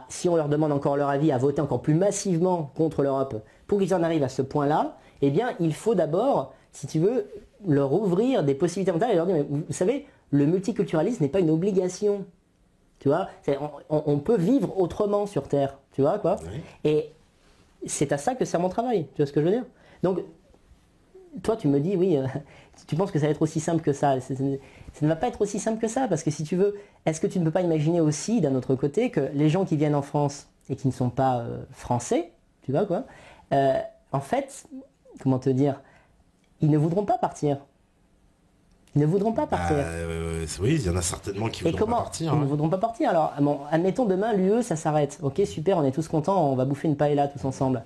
si on leur demande encore leur avis, à voter encore plus massivement contre l'Europe, pour qu'ils en arrivent à ce point-là, eh bien, il faut d'abord, si tu veux, leur ouvrir des possibilités mentales et leur dire, mais vous savez, le multiculturalisme n'est pas une obligation. Tu vois, on peut vivre autrement sur Terre, tu vois quoi. Oui. Et c'est à ça que sert mon travail, tu vois ce que je veux dire. Donc, toi tu me dis, oui, tu penses que ça va être aussi simple que ça. Ça ne va pas être aussi simple que ça, parce que si tu veux, est-ce que tu ne peux pas imaginer aussi, d'un autre côté, que les gens qui viennent en France et qui ne sont pas français, tu vois quoi, en fait, comment te dire, ils ne voudront pas partir. Ils ne voudront pas partir. Oui, il y en a certainement qui voudront pas partir. Ils ne voudront pas partir. Alors, bon, admettons demain, l'UE, ça s'arrête. Ok, super, on est tous contents, on va bouffer une paella tous ensemble.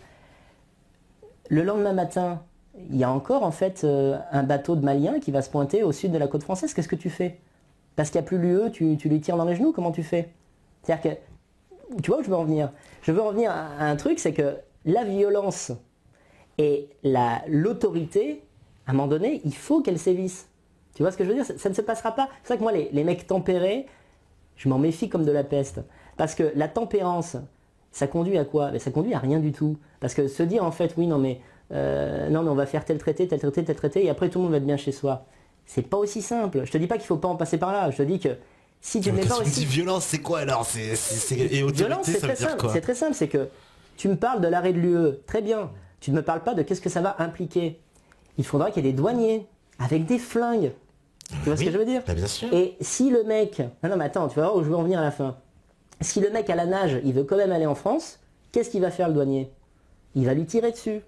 Le lendemain matin, il y a encore en fait un bateau de Maliens qui va se pointer au sud de la côte française. Qu'est-ce que tu fais? Parce qu'il n'y a plus l'UE, tu lui tires dans les genoux, comment tu fais? C'est-à-dire que, tu vois où je veux en venir? Je veux en venir à un truc, c'est que la violence et l'autorité, à un moment donné, il faut qu'elle sévisse. Tu vois ce que je veux dire? Ça ne se passera pas. C'est vrai que moi, les mecs tempérés, je m'en méfie comme de la peste. Parce que la tempérance, ça conduit à quoi? Ça conduit à rien du tout. Parce que se dire en fait, oui, non mais on va faire tel traité, et après tout le monde va être bien chez soi. C'est pas aussi simple. Je te dis pas qu'il faut pas en passer par là. Je te dis que si tu ne mets pas aussi... Violence, c'est quoi alors? Et autorité, violence, ça veut dire quoi? C'est très simple, c'est que tu me parles de l'arrêt de l'UE. Très bien. Tu ne me parles pas de qu'est-ce que ça va impliquer. Il faudra qu'il y ait des douaniers avec des flingues. Tu vois ce que je veux dire? Bien sûr. Et si le mec... Non mais attends, tu vas voir où je veux en venir à la fin. Si le mec à la nage, il veut quand même aller en France, qu'est-ce qu'il va faire le douanier? Il va lui tirer dessus.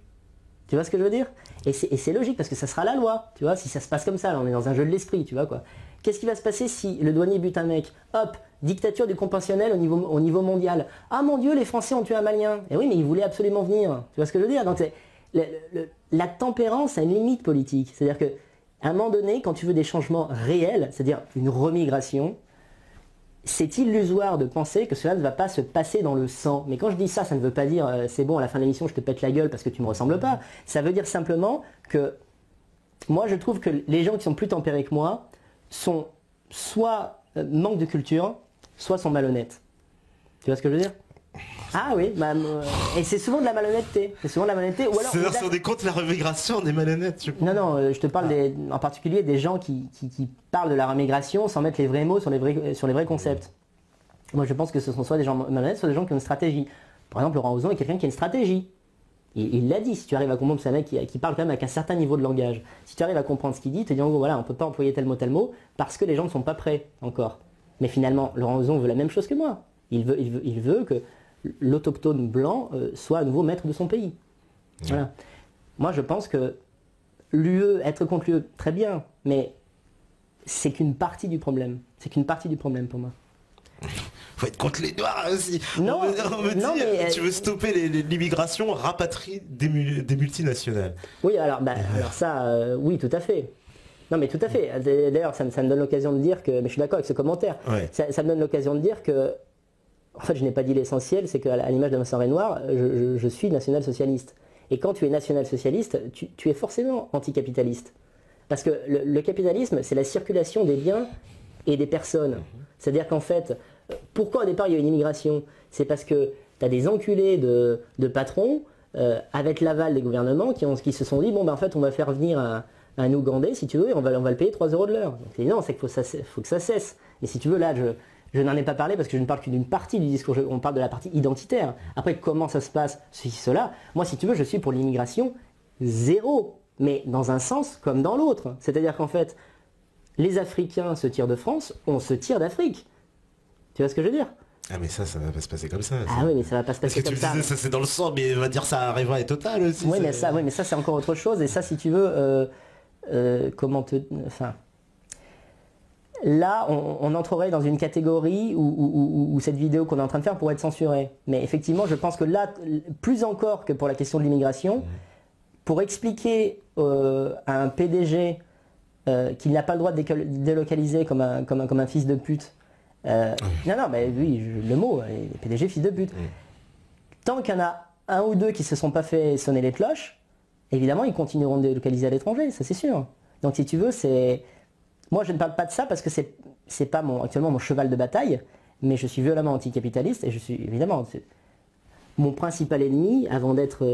Tu vois ce que je veux dire? Et c'est logique parce que ça sera la loi, tu vois, si ça se passe comme ça, là, on est dans un jeu de l'esprit, tu vois quoi. Qu'est-ce qui va se passer si le douanier bute un mec? Hop, dictature du conventionnel au niveau mondial. Ah mon Dieu, les Français ont tué un Malien. Et oui, mais ils voulaient absolument venir. Tu vois ce que je veux dire? Donc la tempérance a une limite politique. C'est-à-dire que à un moment donné, quand tu veux des changements réels, c'est-à-dire une remigration, c'est illusoire de penser que cela ne va pas se passer dans le sang. Mais quand je dis ça, ça ne veut pas dire c'est bon, à la fin de l'émission, je te pète la gueule parce que tu ne me ressembles pas. Ça veut dire simplement que moi, je trouve que les gens qui sont plus tempérés que moi sont soit manquent de culture, soit sont malhonnêtes. Tu vois ce que je veux dire? Ah oui, et c'est souvent de la malhonnêteté. C'est souvent de la malhonnêteté. Ou alors, c'est-à-dire, si on est contre la remigration, on est malhonnête. Non, je te parle en particulier des gens qui parlent de la remigration sans mettre les vrais mots sur les vrais concepts. Moi, je pense que ce sont soit des gens malhonnêtes, soit des gens qui ont une stratégie. Par exemple, Laurent Ozon est quelqu'un qui a une stratégie. Il l'a dit, si tu arrives à comprendre, c'est un mec qui parle quand même avec un certain niveau de langage. Si tu arrives à comprendre ce qu'il dit, tu te dis en gros, voilà, on ne peut pas employer tel mot, parce que les gens ne sont pas prêts encore. Mais finalement, Laurent Ozon veut la même chose que moi. Il veut que l'autochtone blanc soit à nouveau maître de son pays. Voilà. Moi, je pense que l'UE, être contre l'UE, très bien, mais c'est qu'une partie du problème. C'est qu'une partie du problème pour moi. Faut être contre les Noirs aussi. Non, mais tu veux stopper l'immigration, rapatrie des multinationales. Oui, alors ça, oui, tout à fait. Non, mais tout à fait. D'ailleurs, ça me donne l'occasion de dire que, mais je suis d'accord avec ce commentaire. Ouais. Ça me donne l'occasion de dire que, en fait, je n'ai pas dit l'essentiel, c'est qu'à l'image de Vincent Renoir, je suis national-socialiste. Et quand tu es national-socialiste, tu es forcément anticapitaliste. Parce que le capitalisme, c'est la circulation des biens et des personnes. C'est-à-dire qu'en fait, pourquoi au départ il y a une immigration? C'est parce que tu as des enculés de patrons, avec l'aval des gouvernements, qui se sont dit, bon, ben en fait, on va faire venir un Ougandais, si tu veux, et on va le payer 3 € de l'heure. Donc non, c'est qu'il faut que ça cesse. Et si tu veux, là, je n'en ai pas parlé parce que je ne parle que d'une partie du discours, on parle de la partie identitaire. Après, comment ça se passe, ceci, cela, moi, si tu veux, je suis pour l'immigration zéro, mais dans un sens comme dans l'autre. C'est-à-dire qu'en fait, les Africains se tirent de France, on se tire d'Afrique. Tu vois ce que je veux dire? Ah mais ça va pas se passer comme ça. Ah oui, mais ça va pas se passer comme ça. Parce que tu disais, ça c'est dans le sang, mais on va dire ça arrivera et total aussi. Oui, mais ça c'est encore autre chose. Et ça, si tu veux, là, on entrerait dans une catégorie où cette vidéo qu'on est en train de faire pourrait être censurée. Mais effectivement, je pense que là, plus encore que pour la question de l'immigration, pour expliquer à un PDG qu'il n'a pas le droit de délocaliser comme un fils de pute, non, mais oui, le mot, les PDG fils de pute. Tant qu'il y en a un ou deux qui se sont pas fait sonner les cloches, évidemment, ils continueront de délocaliser à l'étranger, ça c'est sûr. Donc si tu veux, moi je ne parle pas de ça parce que c'est pas actuellement mon cheval de bataille, mais je suis violemment anticapitaliste et je suis évidemment... Mon principal ennemi, avant d'être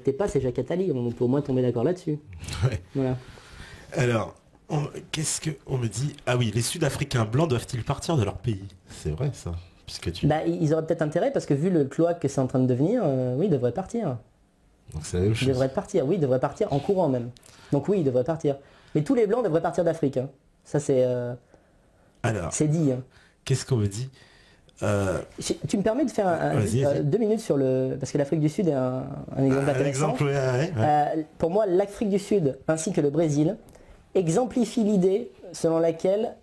Tepa, c'est Jacques Attali. On peut au moins tomber d'accord là-dessus. Ouais. Voilà. Alors, qu'est-ce qu'on me dit? Ah oui, les Sud-Africains blancs doivent-ils partir de leur pays? C'est vrai ça, puisque tu... Ils auraient peut-être intérêt parce que vu le cloaque que c'est en train de devenir, oui, ils devraient partir. Donc c'est la même chose. Ils devraient partir, oui, ils devraient partir en courant même. Donc oui, ils devraient partir. Mais tous les blancs devraient partir d'Afrique. Hein. Ça c'est... Alors, c'est dit. Hein. Qu'est-ce qu'on me dit? Tu me permets de faire juste 2 minutes sur le... Parce que l'Afrique du Sud est un exemple intéressant. Pour moi, l'Afrique du Sud ainsi que le Brésil exemplifient l'idée selon laquelle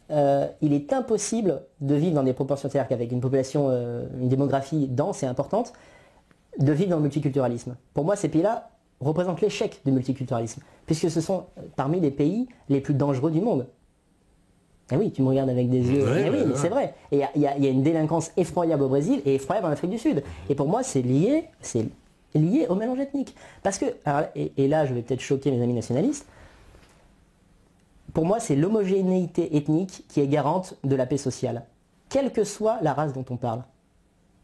il est impossible de vivre dans des proportions, c'est-à-dire qu'avec une population, une démographie dense et importante, de vivre dans le multiculturalisme. Pour moi, ces pays-là représentent l'échec du multiculturalisme, puisque ce sont parmi les pays les plus dangereux du monde. Eh oui, tu me regardes avec des yeux. Mais c'est vrai. Et il y a une délinquance effroyable au Brésil et effroyable en Afrique du Sud. Et pour moi, c'est lié au mélange ethnique. Parce que, alors, et là, je vais peut-être choquer mes amis nationalistes, pour moi, c'est l'homogénéité ethnique qui est garante de la paix sociale. Quelle que soit la race dont on parle.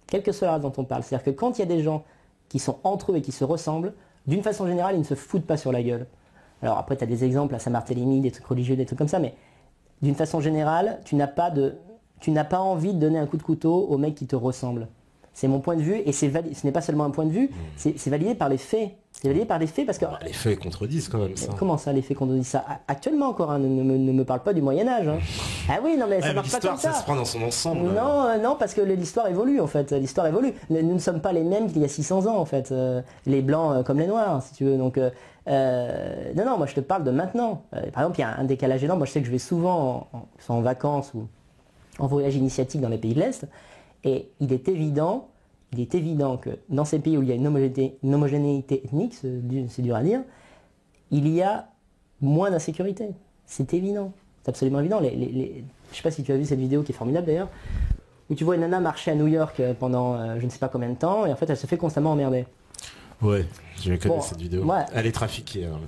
Quelle que soit la race dont on parle. C'est-à-dire que quand il y a des gens qui sont entre eux et qui se ressemblent, d'une façon générale, ils ne se foutent pas sur la gueule. Alors après, tu as des exemples à Saint-Barthélemy, des trucs religieux, des trucs comme ça, mais d'une façon générale, tu n'as pas envie de donner un coup de couteau au mec qui te ressemble. C'est mon point de vue, et ce n'est pas seulement un point de vue, c'est validé par les faits. C'est validé par les faits parce que... Les faits contredisent quand même ça. Comment ça, les faits contredisent ça? Actuellement encore, hein, ne me parle pas du Moyen-Âge. Hein. Ah oui, non mais ça marche pas comme ça. Ça se prend dans son ensemble. Non, parce que l'histoire évolue en fait. L'histoire évolue. Nous ne sommes pas les mêmes qu'il y a 600 ans en fait. Les Blancs comme les Noirs, si tu veux. Donc, non, moi je te parle de maintenant. Par exemple, il y a un décalage énorme. Moi je sais que je vais souvent en vacances ou en voyage initiatique dans les pays de l'Est. Et il est évident que dans ces pays où il y a une homogénéité ethnique, c'est dur à dire, il y a moins d'insécurité. C'est évident. C'est absolument évident. Je ne sais pas si tu as vu cette vidéo qui est formidable d'ailleurs, où tu vois une nana marcher à New York pendant je ne sais pas combien de temps, et en fait elle se fait constamment emmerder. Ouais, je connais cette vidéo. Ouais. Elle est trafiquée. Hein.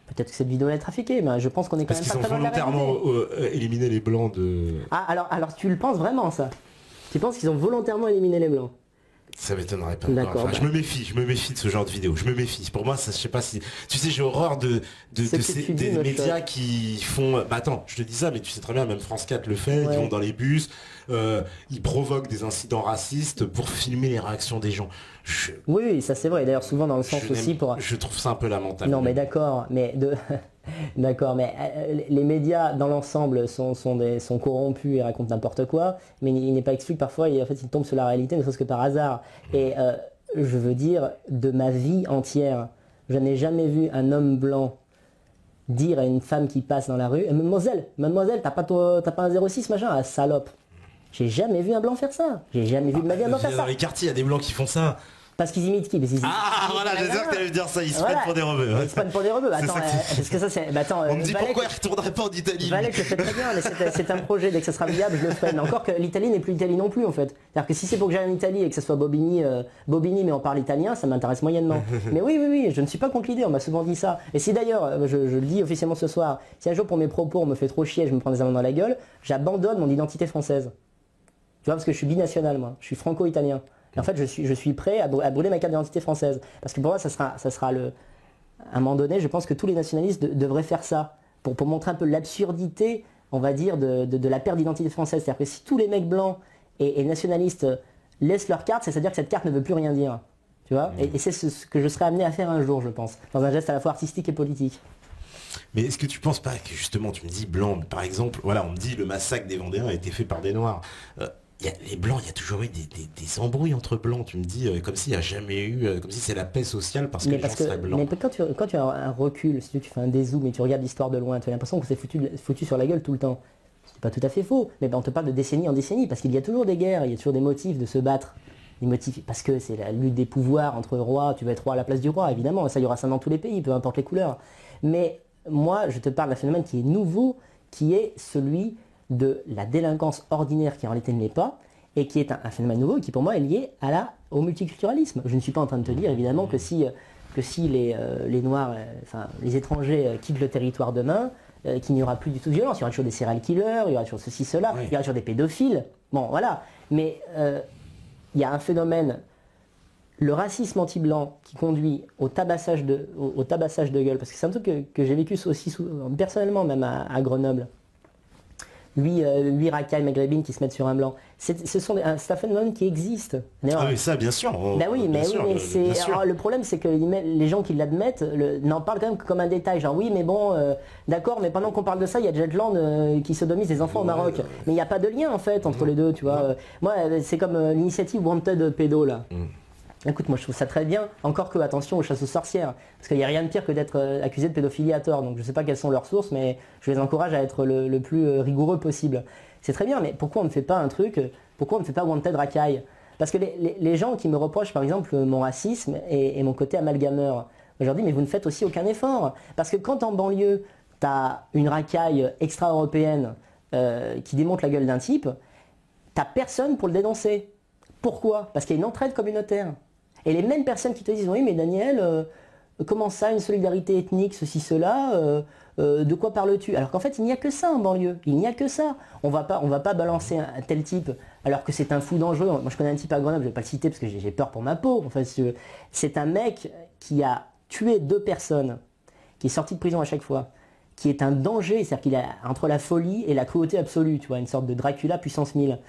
Peut-être que cette vidéo est trafiquée, mais je pense qu'on est quand même pas très loin de la réalité. Parce qu'ils ont volontairement éliminé les blancs de... Ah, alors tu le penses vraiment ça? Tu penses qu'ils ont volontairement éliminé les blancs? Ça m'étonnerait pas. D'accord. Enfin, je me méfie de ce genre de vidéo. Je me méfie. Pour moi, ça, je sais pas si... Tu sais, j'ai horreur des médias qui font... Bah attends, je te dis ça, mais tu sais très bien, même France 4 le fait, ils vont dans les bus, ils provoquent des incidents racistes pour filmer les réactions des gens. Oui, ça c'est vrai. D'ailleurs, souvent dans le sens aussi pour... Je trouve ça un peu lamentable. Non, mais d'accord, mais d'accord, mais les médias dans l'ensemble sont corrompus et racontent n'importe quoi, mais il n'est pas exclu que parfois en fait, ils tombent sur la réalité, ne serait-ce que par hasard. Et je veux dire, de ma vie entière, je n'ai jamais vu un homme blanc dire à une femme qui passe dans la rue, mademoiselle, t'as pas un 06 machin, ah, salope. J'ai jamais vu un blanc faire ça. J'ai jamais vu de ma vie un blanc faire ça. Dans les quartiers, il y a des blancs qui font ça. Parce qu'ils imitent qui? Voilà, j'ai sûr que t'allais dire ça, ils se prennent pour des rebeux. Ils se prennent pour des rebeux, attends, parce que ça c'est... on me dit pourquoi ils retourneraient pas en Italie. Valek le fait très bien, mais c'est un projet, dès que ça sera viable, je le ferai. Mais encore que l'Italie n'est plus l'Italie non plus en fait. C'est-à-dire que si c'est pour que j'aille en Italie et que ce soit Bobigny mais on parle italien, ça m'intéresse moyennement. Mais oui, je ne suis pas contre l'idée, on m'a souvent dit ça. Et si d'ailleurs, je le dis officiellement ce soir, si un jour pour mes propos on me fait trop chier, je me prends des amendes dans la gueule, j'abandonne mon identité française. Tu vois, parce que je suis binational moi, je suis franco-italien. Et en fait, je suis prêt à brûler ma carte d'identité française. Parce que pour moi, ça sera à un moment donné, je pense que tous les nationalistes devraient faire ça. Pour montrer un peu l'absurdité, on va dire, de la perte d'identité française. C'est-à-dire que si tous les mecs blancs et nationalistes laissent leur carte, c'est-à-dire que cette carte ne veut plus rien dire. Tu vois, et c'est ce que je serai amené à faire un jour, je pense. Dans un geste à la fois artistique et politique. Mais est-ce que tu penses pas que justement, tu me dis blanc, par exemple, voilà, on me dit le massacre des Vendéens a été fait par des Noirs. Les blancs, il y a toujours eu des embrouilles entre blancs, tu me dis, comme s'il n'y a jamais eu, comme si c'est la paix sociale parce que les gens seraient blancs. Mais quand tu as un recul, si tu fais un dézoom et tu regardes l'histoire de loin, tu as l'impression que c'est foutu sur la gueule tout le temps. C'est pas tout à fait faux, mais on te parle de décennie en décennie, parce qu'il y a toujours des guerres, il y a toujours des motifs de se battre. Des motifs, parce que c'est la lutte des pouvoirs entre rois, tu vas être roi à la place du roi, évidemment, ça il y aura ça dans tous les pays, peu importe les couleurs. Mais moi, je te parle d'un phénomène qui est nouveau, qui est celui de la délinquance ordinaire qui en réalité ne l'est pas, et qui est un phénomène nouveau qui pour moi est lié au multiculturalisme. Je ne suis pas en train de te dire évidemment que si les Noirs, les étrangers quittent le territoire demain, qu'il n'y aura plus du tout de violence. Il y aura toujours des serial killers, il y aura toujours ceci, cela, il y aura toujours des pédophiles. Bon, voilà. Mais il y a un phénomène, le racisme anti-blanc qui conduit au tabassage de gueule, parce que c'est un truc que j'ai vécu aussi personnellement, même à Grenoble. Lui racailles maghrébines qui se mettent sur un blanc. C'est un phénomène qui existe. Ah oui, ça, bien sûr. Le problème, c'est que les gens qui l'admettent n'en parlent quand même que comme un détail. Genre, oui, mais bon, d'accord, mais pendant qu'on parle de ça, il y a Jetland qui sodomise des enfants au Maroc. Mais il n'y a pas de lien, en fait, entre les deux, tu vois. Moi, c'est comme l'initiative Wanted Pédo, là. Écoute, moi je trouve ça très bien, encore que attention aux chasses aux sorcières, parce qu'il n'y a rien de pire que d'être accusé de pédophilie à tort, donc je ne sais pas quelles sont leurs sources, mais je les encourage à être le plus rigoureux possible. C'est très bien, mais pourquoi on ne fait pas un truc, pourquoi on ne fait pas Wanted Racaille? Parce que les gens qui me reprochent par exemple mon racisme et mon côté amalgameur, je leur dis mais vous ne faites aussi aucun effort, parce que quand en banlieue, tu as une racaille extra-européenne qui démonte la gueule d'un type, tu n'as personne pour le dénoncer. Pourquoi? Parce qu'il y a une entraide communautaire. Et les mêmes personnes qui te disent oui mais Daniel, comment ça, une solidarité ethnique, ceci, cela, de quoi parles-tu? Alors qu'en fait il n'y a que ça en banlieue, il n'y a que ça. On va pas balancer un tel type alors que c'est un fou dangereux. Moi je connais un type à Grenoble, je ne vais pas le citer parce que j'ai peur pour ma peau. En fait, c'est un mec qui a tué 2 personnes, qui est sorti de prison à chaque fois, qui est un danger, c'est-à-dire qu'il a entre la folie et la cruauté absolue, tu vois, une sorte de Dracula puissance 1000.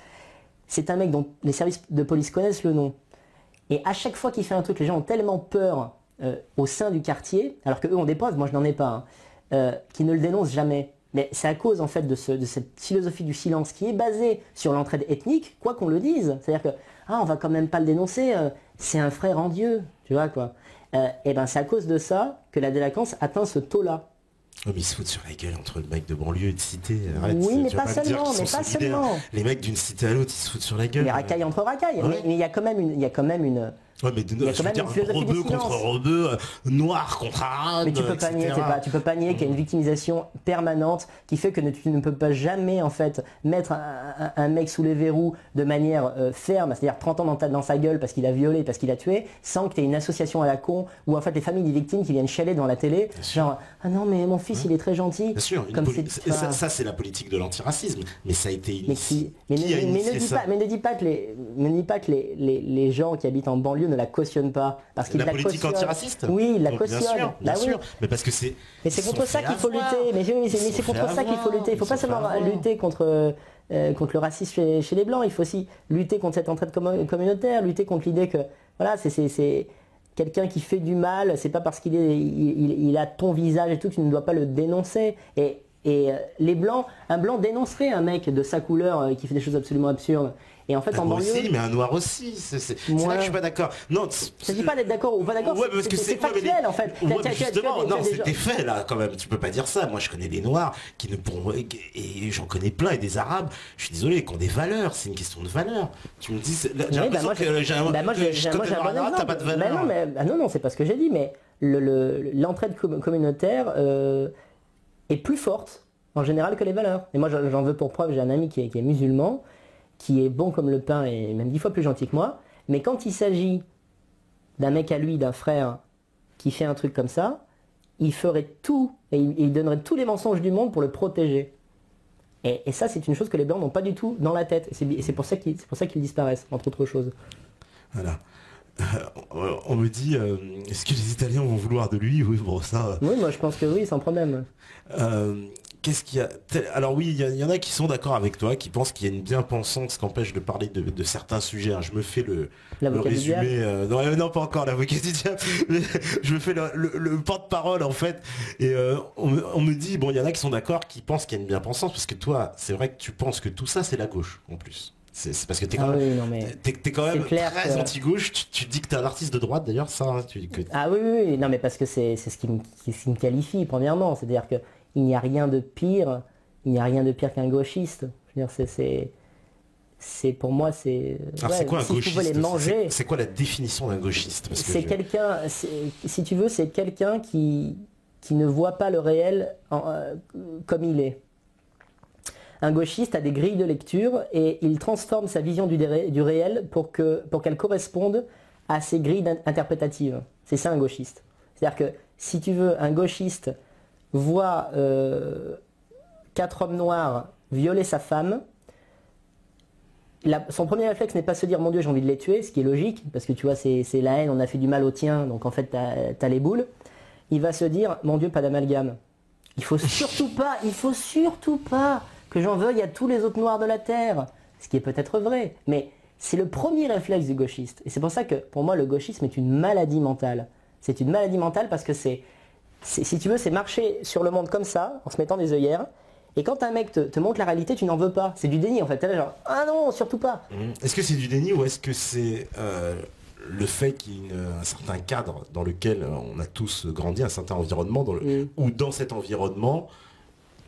C'est un mec dont les services de police connaissent le nom. Et à chaque fois qu'il fait un truc, les gens ont tellement peur au sein du quartier, alors qu'eux ont des preuves, moi je n'en ai pas, qu'ils ne le dénoncent jamais. Mais c'est à cause en fait de cette philosophie du silence qui est basée sur l'entraide ethnique, quoi qu'on le dise. C'est-à-dire que on va quand même pas le dénoncer, c'est un frère en Dieu, tu vois quoi. Et ben c'est à cause de ça que la délinquance atteint ce taux-là. Oh mais ils se foutent sur la gueule entre le mec de banlieue et de cité. Arrête, oui, mais pas seulement, Les mecs d'une cité à l'autre, ils se foutent sur la gueule. Les racailles entre racailles. Ouais. Mais il y a quand même une. Ouais, mais il y a quand même une philosophie rebeu contre rebeu, noir contre arabe. Mais tu peux pas nier qu'il y a une victimisation permanente qui fait que tu ne peux pas jamais en fait mettre un mec sous les verrous de manière ferme, c'est-à-dire 30 ans dans sa gueule parce qu'il a violé, parce qu'il a tué, sans que tu aies une association à la con ou en fait les familles des victimes qui viennent chialer devant la télé, genre ah non mais mon fils il est très gentil. Bien sûr, ça c'est la politique de l'antiracisme, mais ça a été initié. Mais ne dis pas que les gens qui habitent en banlieue ne la cautionne pas parce qu'il la politique antiraciste. Oui, il la cautionne. Bien sûr. Mais parce que c'est. Mais c'est contre ça qu'il faut lutter. Mais c'est contre ça qu'il faut lutter. Il faut pas seulement lutter contre le racisme chez les blancs. Il faut aussi lutter contre cette entraide communautaire, lutter contre l'idée que voilà, c'est quelqu'un qui fait du mal. C'est pas parce qu'il a ton visage et tout que tu ne dois pas le dénoncer. Et les blancs, un blanc dénoncerait un mec de sa couleur qui fait des choses absolument absurdes. Et en fait, en banlieue aussi, mais un noir aussi. C'est là que je suis pas d'accord. Non, ça dit pas d'être d'accord ou pas d'accord. Ouais, parce que c'est factuel en fait. Justement, non, c'est des faits là quand même. Tu peux pas dire ça. Moi, je connais des noirs qui ne pourront et j'en connais plein et des arabes. Je suis désolé, qui ont des valeurs. C'est une question de valeurs. Tu me dis, j'ai l'impression que je connais un arabe, t'as pas de valeur. Non, c'est pas ce que j'ai dit, mais l'entraide communautaire est plus forte en général que les valeurs. Et moi, j'en veux pour preuve. J'ai un ami qui est musulman, qui est bon comme le pain et même 10 fois plus gentil que moi, mais quand il s'agit d'un mec à lui, d'un frère, qui fait un truc comme ça, il ferait tout, et il donnerait tous les mensonges du monde pour le protéger. Et ça, c'est une chose que les Blancs n'ont pas du tout dans la tête, et c'est pour ça qu'ils disparaissent, entre autres choses. Voilà. On me dit, est-ce que les Italiens vont vouloir de lui? Oui, bon, ça... Oui, moi je pense que oui, sans problème. Qu'est-ce qu'il y a? Alors oui, il y en a qui sont d'accord avec toi, qui pensent qu'il y a une bien-pensance qui empêche de parler de certains sujets. Je me fais le résumé. Non, pas encore l'avocat du diable. Je me fais le porte-parole en fait. Et on me dit, bon, il y en a qui sont d'accord, qui pensent qu'il y a une bien-pensance, parce que toi, c'est vrai que tu penses que tout ça, c'est la gauche, en plus. C'est parce que t'es quand même très anti-gauche. Tu dis que t'es un artiste de droite d'ailleurs, ça. Ah oui, non mais parce que c'est ce qui me qualifie premièrement. C'est-à-dire que il n'y a rien de pire qu'un gauchiste. Je veux dire, c'est pour moi c'est. Alors c'est quoi un gauchiste? C'est quoi la définition d'un gauchiste? C'est quelqu'un, si tu veux, c'est quelqu'un qui ne voit pas le réel comme il est. Un gauchiste a des grilles de lecture et il transforme sa vision du réel pour qu'elle corresponde à ses grilles interprétatives. C'est ça un gauchiste. C'est-à-dire que si tu veux, un gauchiste voit 4 hommes noirs violer sa femme, son premier réflexe n'est pas se dire mon Dieu j'ai envie de les tuer, ce qui est logique, parce que tu vois c'est la haine, on a fait du mal au tien, donc en fait t'as les boules. Il va se dire mon Dieu pas d'amalgame. Il faut surtout pas que j'en veuille à tous les autres noirs de la terre. Ce qui est peut-être vrai, mais c'est le premier réflexe du gauchiste. Et c'est pour ça que pour moi le gauchisme est une maladie mentale. C'est une maladie mentale parce que si tu veux, c'est marcher sur le monde comme ça, en se mettant des œillères. Et quand un mec te montre la réalité, tu n'en veux pas. C'est du déni en fait. T'es là genre, ah non, surtout pas. Est-ce que c'est du déni ou est-ce que c'est le fait qu'il y ait un certain cadre dans lequel on a tous grandi, un certain environnement, ou dans cet environnement,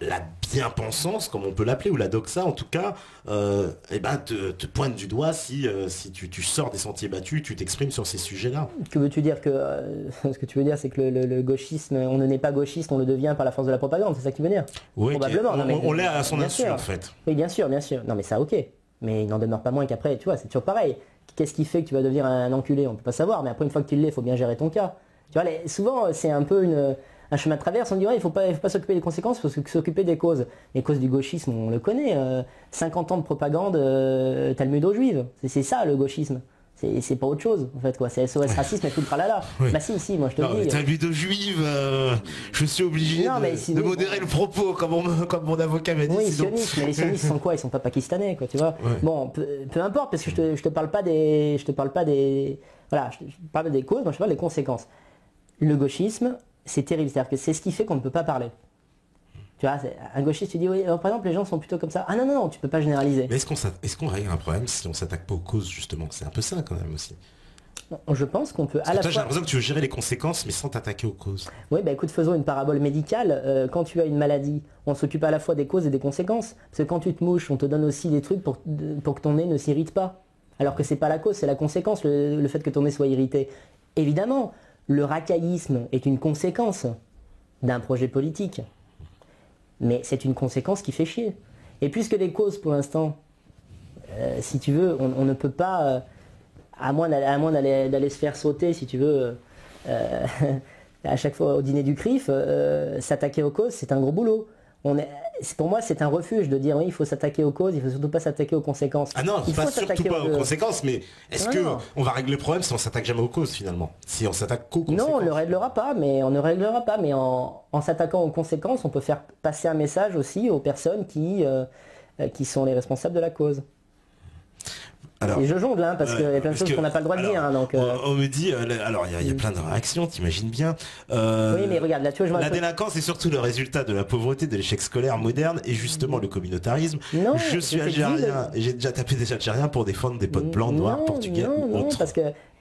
la bien-pensance, comme on peut l'appeler, ou la doxa en tout cas, te pointe du doigt si tu sors des sentiers battus, tu t'exprimes sur ces sujets-là. Que veux-tu dire ce que tu veux dire, c'est que le gauchisme, on ne naît pas gauchiste, on le devient par la force de la propagande, c'est ça que tu veux dire? Oui, probablement. On l'est à son insu en fait. Oui, bien sûr. Non mais ça ok. Mais il n'en demeure pas moins qu'après, tu vois, c'est toujours pareil. Qu'est-ce qui fait que tu vas devenir un enculé? On peut pas savoir, mais après une fois que tu l'es, il faut bien gérer ton cas. Tu vois, souvent c'est un peu un chemin de traverse, on dit ouais, il faut pas s'occuper des conséquences, il faut s'occuper des causes. Les causes du gauchisme, on le connaît, 50 ans de propagande talmudo-juive, c'est ça le gauchisme. C'est pas autre chose en fait quoi, c'est SOS racisme et tout le tralala. Oui. Bah si, moi je te le dis. Talmudo-juive, je suis obligé de modérer le propos comme mon avocat m'a dit. Oui, sionistes, mais les sionistes sont quoi? Ils sont pas pakistanais quoi, tu vois. Ouais. Bon, peu importe, parce que je te parle pas des. Voilà, je parle des causes, moi je parle des conséquences. Le gauchisme, c'est terrible, c'est-à-dire que c'est ce qui fait qu'on ne peut pas parler. Tu vois, un gauchiste, tu dis, oui, alors, par exemple, les gens sont plutôt comme ça. Ah non, tu peux pas généraliser. Mais est-ce qu'on règle un problème si on s'attaque pas aux causes, justement? C'est un peu ça, quand même, aussi. Je pense qu'on peut à la fois... J'ai l'impression que tu veux gérer les conséquences, mais sans t'attaquer aux causes. Oui, bah écoute, faisons une parabole médicale. Quand tu as une maladie, on s'occupe à la fois des causes et des conséquences. Parce que quand tu te mouches, on te donne aussi des trucs pour que ton nez ne s'irrite pas. Alors que c'est pas la cause, c'est la conséquence, le fait que ton nez soit irrité. Évidemment, le racaillisme est une conséquence d'un projet politique. Mais c'est une conséquence qui fait chier. Et puisque les causes, pour l'instant, si tu veux, on ne peut pas, à moins d'aller se faire sauter, si tu veux, à chaque fois au dîner du CRIF, s'attaquer aux causes, c'est un gros boulot. Pour moi, c'est un refuge de dire oui, il faut s'attaquer aux causes, il faut surtout pas s'attaquer aux conséquences. Ah non, il faut surtout pas aux conséquences, mais est-ce on va régler le problème si on s'attaque jamais aux causes finalement? Si on s'attaque qu'aux conséquences? Non, on ne le réglera pas, mais en s'attaquant aux conséquences, on peut faire passer un message aussi aux personnes qui sont les responsables de la cause. Alors, et je jongle, hein, parce qu'il y a plein de choses qu'on n'a pas le droit de dire. Hein, donc, on me dit, alors il y a plein de réactions, t'imagines bien. Oui, mais regarde, là, tu vois, la délinquance est surtout le résultat de la pauvreté, de l'échec scolaire moderne et justement le communautarisme. Non, je suis algérien et j'ai déjà tapé des Algériens pour défendre des potes blancs, noirs, portugais ou autres.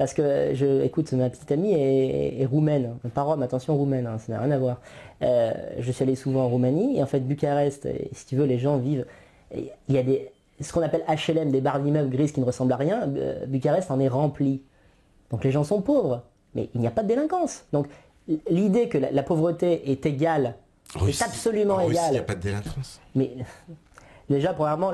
parce que écoute, ma petite amie est roumaine, pas rome, attention roumaine, hein, ça n'a rien à voir. Je suis allé souvent en Roumanie et en fait Bucarest, si tu veux, les gens vivent, il y a ce qu'on appelle HLM, des barres d'immeubles grises qui ne ressemblent à rien. Bucarest en est rempli. Donc les gens sont pauvres, mais il n'y a pas de délinquance. Donc l'idée que la pauvreté est égale, est absolument égale. Il n'y a pas de délinquance. Mais déjà, premièrement,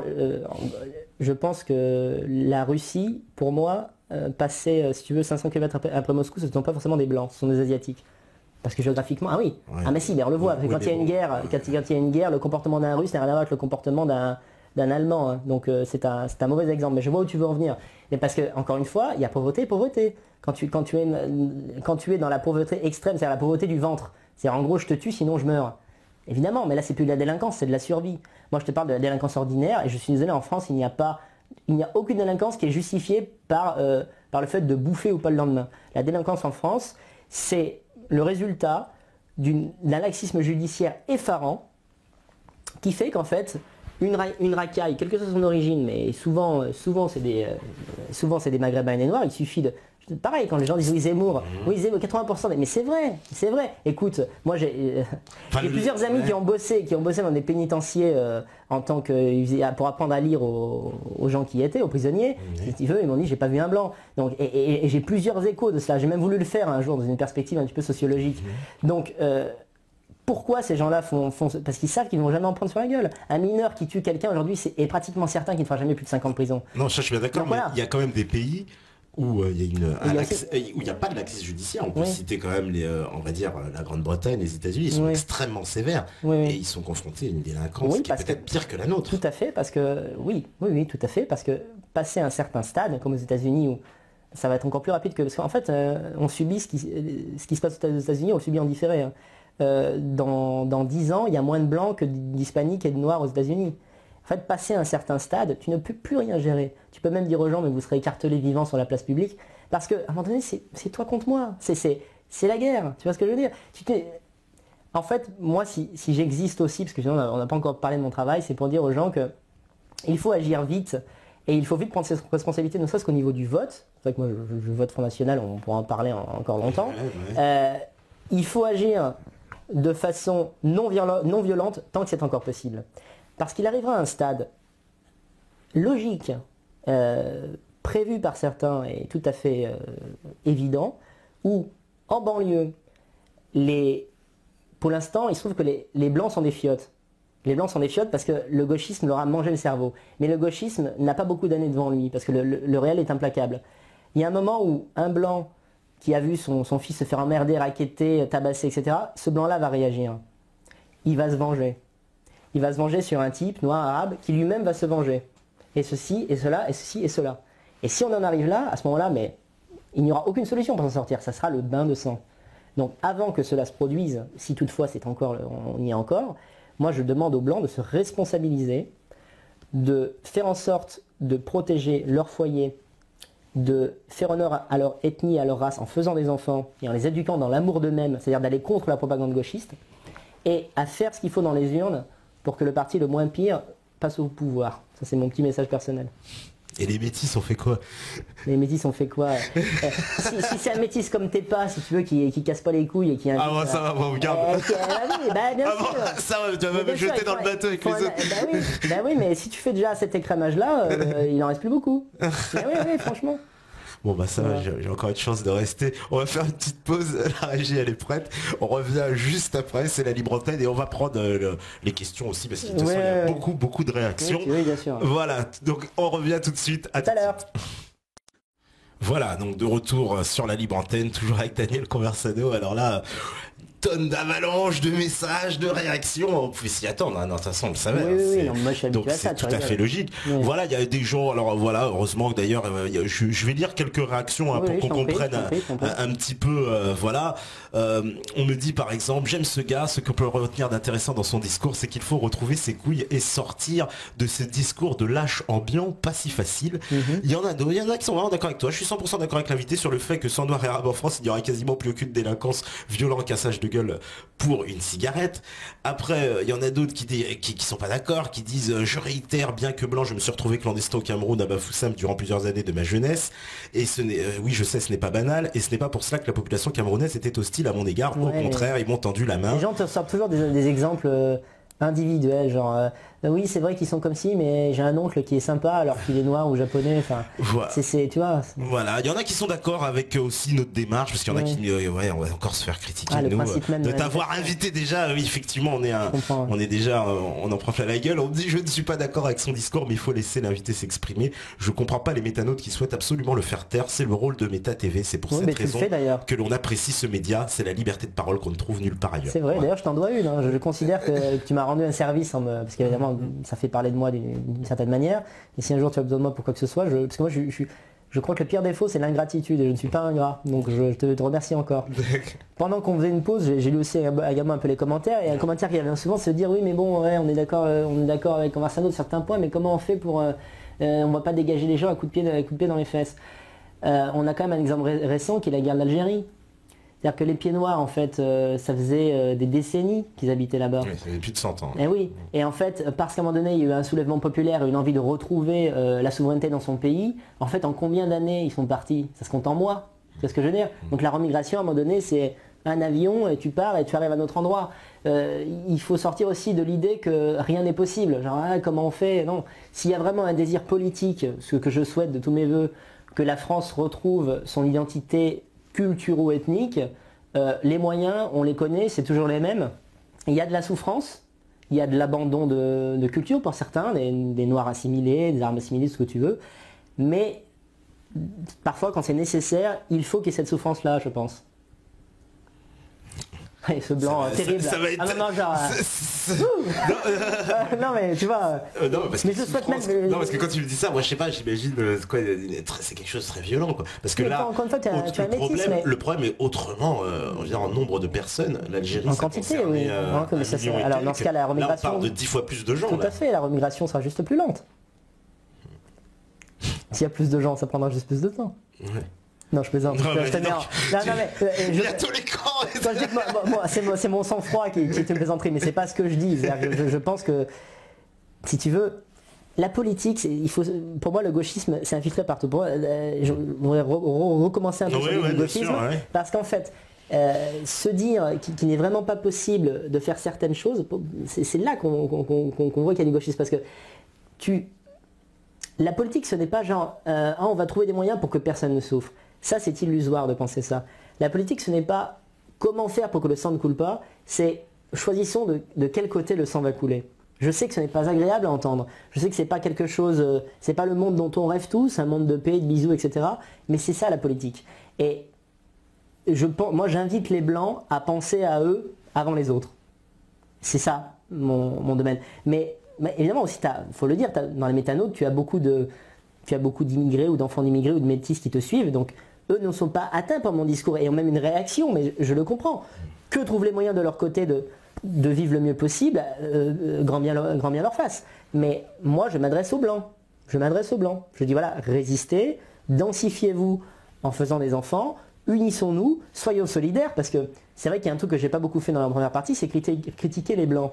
je pense que la Russie, pour moi, passer, si tu veux, 500 km après Moscou, ce ne sont pas forcément des blancs, ce sont des asiatiques. Parce que géographiquement, ah oui, ouais. Ah mais si, mais on le voit. Quand il y a une guerre, le comportement d'un Russe n'a rien à voir avec le comportement d'un Allemand, hein. Donc c'est un mauvais exemple, mais je vois où tu veux en venir. Mais parce que, encore une fois, il y a pauvreté. Quand tu es dans la pauvreté extrême, c'est-à-dire la pauvreté du ventre, c'est-à-dire en gros je te tue sinon je meurs. Évidemment, mais là c'est plus de la délinquance, c'est de la survie. Moi je te parle de la délinquance ordinaire et je suis désolé, en France il n'y a aucune délinquance qui est justifiée par le fait de bouffer ou pas le lendemain. La délinquance en France, c'est le résultat d'un laxisme judiciaire effarant qui fait qu'en fait une racaille, quelle que soit son origine, mais souvent c'est des Maghrébins et des Noirs, il suffit de... Pareil, quand les gens disent oui Zemmour, 80%, mais c'est vrai. Écoute, moi j'ai plusieurs amis qui ont bossé dans des pénitenciers en tant que pour apprendre à lire aux gens qui y étaient, aux prisonniers. Si tu veux, ils m'ont dit j'ai pas vu un blanc. Donc et j'ai plusieurs échos de cela. J'ai même voulu le faire un jour dans une perspective un petit peu sociologique. Donc pourquoi ces gens-là font parce qu'ils savent qu'ils ne vont jamais en prendre sur la gueule. Un mineur qui tue quelqu'un aujourd'hui est pratiquement certain qu'il ne fera jamais plus de 5 ans de prison. Non, ça je suis bien d'accord, mais voilà. Il y a quand même des pays où il n'y a pas de laxisme judiciaire. On peut citer quand même on va dire la Grande-Bretagne, les États-Unis, ils sont extrêmement sévères et ils sont confrontés à une délinquance qui est peut-être pire que la nôtre. Tout à fait, parce que tout à fait, parce que passer un certain stade, comme aux États-Unis, où ça va être encore plus rapide parce qu'en fait, on subit ce qui se passe aux États-Unis, on le subit en différé. Hein. Dans 10 ans, il y a moins de blancs que d'hispaniques et de noirs aux États-Unis. En fait, passer un certain stade, tu ne peux plus rien gérer. Tu peux même dire aux gens, mais vous serez écartelés vivants sur la place publique, parce qu'à un moment donné, c'est toi contre moi. C'est la guerre. Tu vois ce que je veux dire? En fait, moi, si j'existe aussi, parce que on n'a pas encore parlé de mon travail, c'est pour dire aux gens que il faut agir vite, et il faut vite prendre ses responsabilités, ne serait-ce qu'au niveau du vote. C'est vrai que moi, je vote Front National, on pourra en parler encore longtemps. Il faut agir de façon non violente tant que c'est encore possible. Parce qu'il arrivera à un stade logique, prévu par certains et tout à fait évident, où en banlieue, pour l'instant, il se trouve que les blancs sont des fiottes. Les blancs sont des fiottes parce que le gauchisme leur a mangé le cerveau. Mais le gauchisme n'a pas beaucoup d'années devant lui, parce que le réel est implacable. Il y a un moment où un blanc qui a vu son fils se faire emmerder, raqueter, tabasser, etc., ce blanc-là va réagir. Il va se venger. Il va se venger sur un type noir, arabe, qui lui-même va se venger. Et ceci, et cela, et ceci, et cela. Et si on en arrive là, à ce moment-là, mais il n'y aura aucune solution pour s'en sortir. Ça sera le bain de sang. Donc avant que cela se produise, si toutefois on y est encore, moi je demande aux Blancs de se responsabiliser, de faire en sorte de protéger leur foyer, de faire honneur à leur ethnie, à leur race, en faisant des enfants et en les éduquant dans l'amour d'eux-mêmes, c'est-à-dire d'aller contre la propagande gauchiste, et à faire ce qu'il faut dans les urnes pour que le parti le moins pire passe au pouvoir. Ça, c'est mon petit message personnel. Et les métis ont fait quoi? Les métis ont fait quoi? Si c'est un métis comme t'es pas, si tu veux, qui casse pas les couilles et qui... Ah bon, ça va, bon, regarde. Bien sûr. Bon, ça va, tu vas me jeter dans le bateau avec les autres. Bah oui, mais si tu fais déjà cet écrémage-là, il en reste plus beaucoup. Oui, franchement. Bon bah ça va, j'ai encore une chance de rester. On va faire une petite pause, la régie elle est prête. On revient juste après, c'est la libre antenne et on va prendre les questions aussi parce qu'il y a beaucoup de réactions. Oui, bien sûr. Voilà, donc on revient tout de suite. À tout à l'heure. Voilà, donc de retour sur la libre antenne, toujours avec Daniel Conversano. Alors là, tonne d'avalanches, de messages, de réactions. On pouvait s'y attendre, hein. Non, de toute façon, on le savait. Oui, moi, je suis donc c'est tout à fait logique. Oui. Voilà, il y a des gens, alors voilà, heureusement que d'ailleurs, je vais lire quelques réactions hein, pour qu'on comprenne un petit peu, voilà. On me dit par exemple, j'aime ce gars, ce qu'on peut retenir d'intéressant dans son discours, c'est qu'il faut retrouver ses couilles et sortir de ce discours de lâche ambiant, pas si facile. Il y en a qui sont vraiment d'accord avec toi. Je suis 100% d'accord avec l'invité sur le fait que sans noir et arabe en France, il n'y aurait quasiment plus aucune délinquance, violent, cassage de gueule pour une cigarette. Après, il y en a d'autres qui sont pas d'accord, qui disent je réitère, bien que blanc, je me suis retrouvé clandestin au Cameroun à Bafoussam durant plusieurs années de ma jeunesse. Et oui, je sais, ce n'est pas banal, et ce n'est pas pour cela que la population camerounaise était hostile à mon égard. Au contraire, ils m'ont tendu la main. Les gens te sortent toujours des exemples individuels, genre oui, c'est vrai qu'ils sont comme ci, mais j'ai un oncle qui est sympa alors qu'il est noir ou japonais. Enfin, voilà. Tu vois. Voilà, il y en a qui sont d'accord avec aussi notre démarche, parce qu'il y en a qui, on va encore se faire critiquer nous de t'avoir invité déjà. Oui, effectivement, on est déjà, on en prend plein la gueule. On dit je ne suis pas d'accord avec son discours, mais il faut laisser l'invité s'exprimer. Je comprends pas les métanautes qui souhaitent absolument le faire taire. C'est le rôle de Méta TV. C'est pour cette raison que l'on apprécie ce média. C'est la liberté de parole qu'on ne trouve nulle part ailleurs. C'est vrai. D'ailleurs, je t'en dois une. Hein. Je considère que tu m'as rendu un service parce qu'évidemment ça fait parler de moi d'une certaine manière, et si un jour tu as besoin de moi pour quoi que ce soit, parce que moi je crois que le pire défaut c'est l'ingratitude, et je ne suis pas ingrat, donc je te remercie encore. Pendant qu'on faisait une pause, j'ai lu aussi également un peu les commentaires, et un commentaire qui revient souvent, c'est de dire oui mais bon on est d'accord avec Conversano de certains points, mais comment on fait pour on va pas dégager les gens à coups de pied dans les fesses. On a quand même un exemple récent qui est la guerre d'Algérie. C'est-à-dire que les pieds noirs, en fait, ça faisait des décennies qu'ils habitaient là-bas. Oui, ça fait plus de 100 ans. Et oui. Et en fait, parce qu'à un moment donné, il y a eu un soulèvement populaire et une envie de retrouver la souveraineté dans son pays, en fait, en combien d'années ils sont partis? Ça se compte en mois. C'est ce que je veux dire. Donc la remigration, à un moment donné, c'est un avion et tu pars et tu arrives à un autre endroit. Il faut sortir aussi de l'idée que rien n'est possible. Genre, comment on fait? Non. S'il y a vraiment un désir politique, ce que je souhaite de tous mes voeux, que la France retrouve son identité culturo-ethnique, les moyens, on les connaît, c'est toujours les mêmes. Il y a de la souffrance, il y a de l'abandon de culture pour certains, des noirs assimilés, des armes assimilées, ce que tu veux, mais parfois quand c'est nécessaire, il faut qu'il y ait cette souffrance-là, je pense. Et ce blanc terrible. Ça va être... Ah non, genre... non mais tu vois... non, parce mais que je souhaite même... Non, parce que quand tu me dis ça, moi je sais pas, j'imagine quoi, c'est quelque chose de très violent, quoi. Parce que mais là, encore une fois, tu as un métis, mais... le problème est autrement, on vient en nombre de personnes, l'Algérie, en quantité, oui. Mais ça, alors dans ce cas, la remigration... Là, on parle de 10 fois plus de gens. Tout à fait, la remigration sera juste plus lente. S'il y a plus de gens, ça prendra juste plus de temps. Ouais. Non, je plaisante. Il y a tous les camps. C'est mon sang-froid qui est une plaisanterie, mais c'est pas ce que je dis. Je pense que, si tu veux, la politique, pour moi, le gauchisme, c'est infiltré partout. Pour moi, je voudrais recommencer un peu sur le gauchisme, sûr, ouais. Parce qu'en fait, se dire qu'il n'est vraiment pas possible de faire certaines choses, c'est là qu'on voit qu'il y a du gauchisme. Parce que la politique, ce n'est pas genre, on va trouver des moyens pour que personne ne souffre. Ça, c'est illusoire de penser ça. La politique, ce n'est pas comment faire pour que le sang ne coule pas, c'est choisissons de quel côté le sang va couler. Je sais que ce n'est pas agréable à entendre. Je sais que c'est pas quelque chose, c'est pas le monde dont on rêve tous, un monde de paix, de bisous, etc. Mais c'est ça la politique. Et moi, j'invite les Blancs à penser à eux avant les autres. C'est ça, mon domaine. Mais évidemment aussi, faut le dire, dans les métanotes, tu as beaucoup d'immigrés ou d'enfants d'immigrés ou de métis qui te suivent, donc eux ne sont pas atteints par mon discours et ont même une réaction, mais je le comprends. Que trouvent les moyens de leur côté de vivre le mieux possible, grand bien leur face. Mais moi, je m'adresse aux Blancs. Je dis voilà, résistez, densifiez-vous en faisant des enfants, unissons-nous, soyons solidaires, parce que c'est vrai qu'il y a un truc que j'ai pas beaucoup fait dans la première partie, c'est critiquer les Blancs.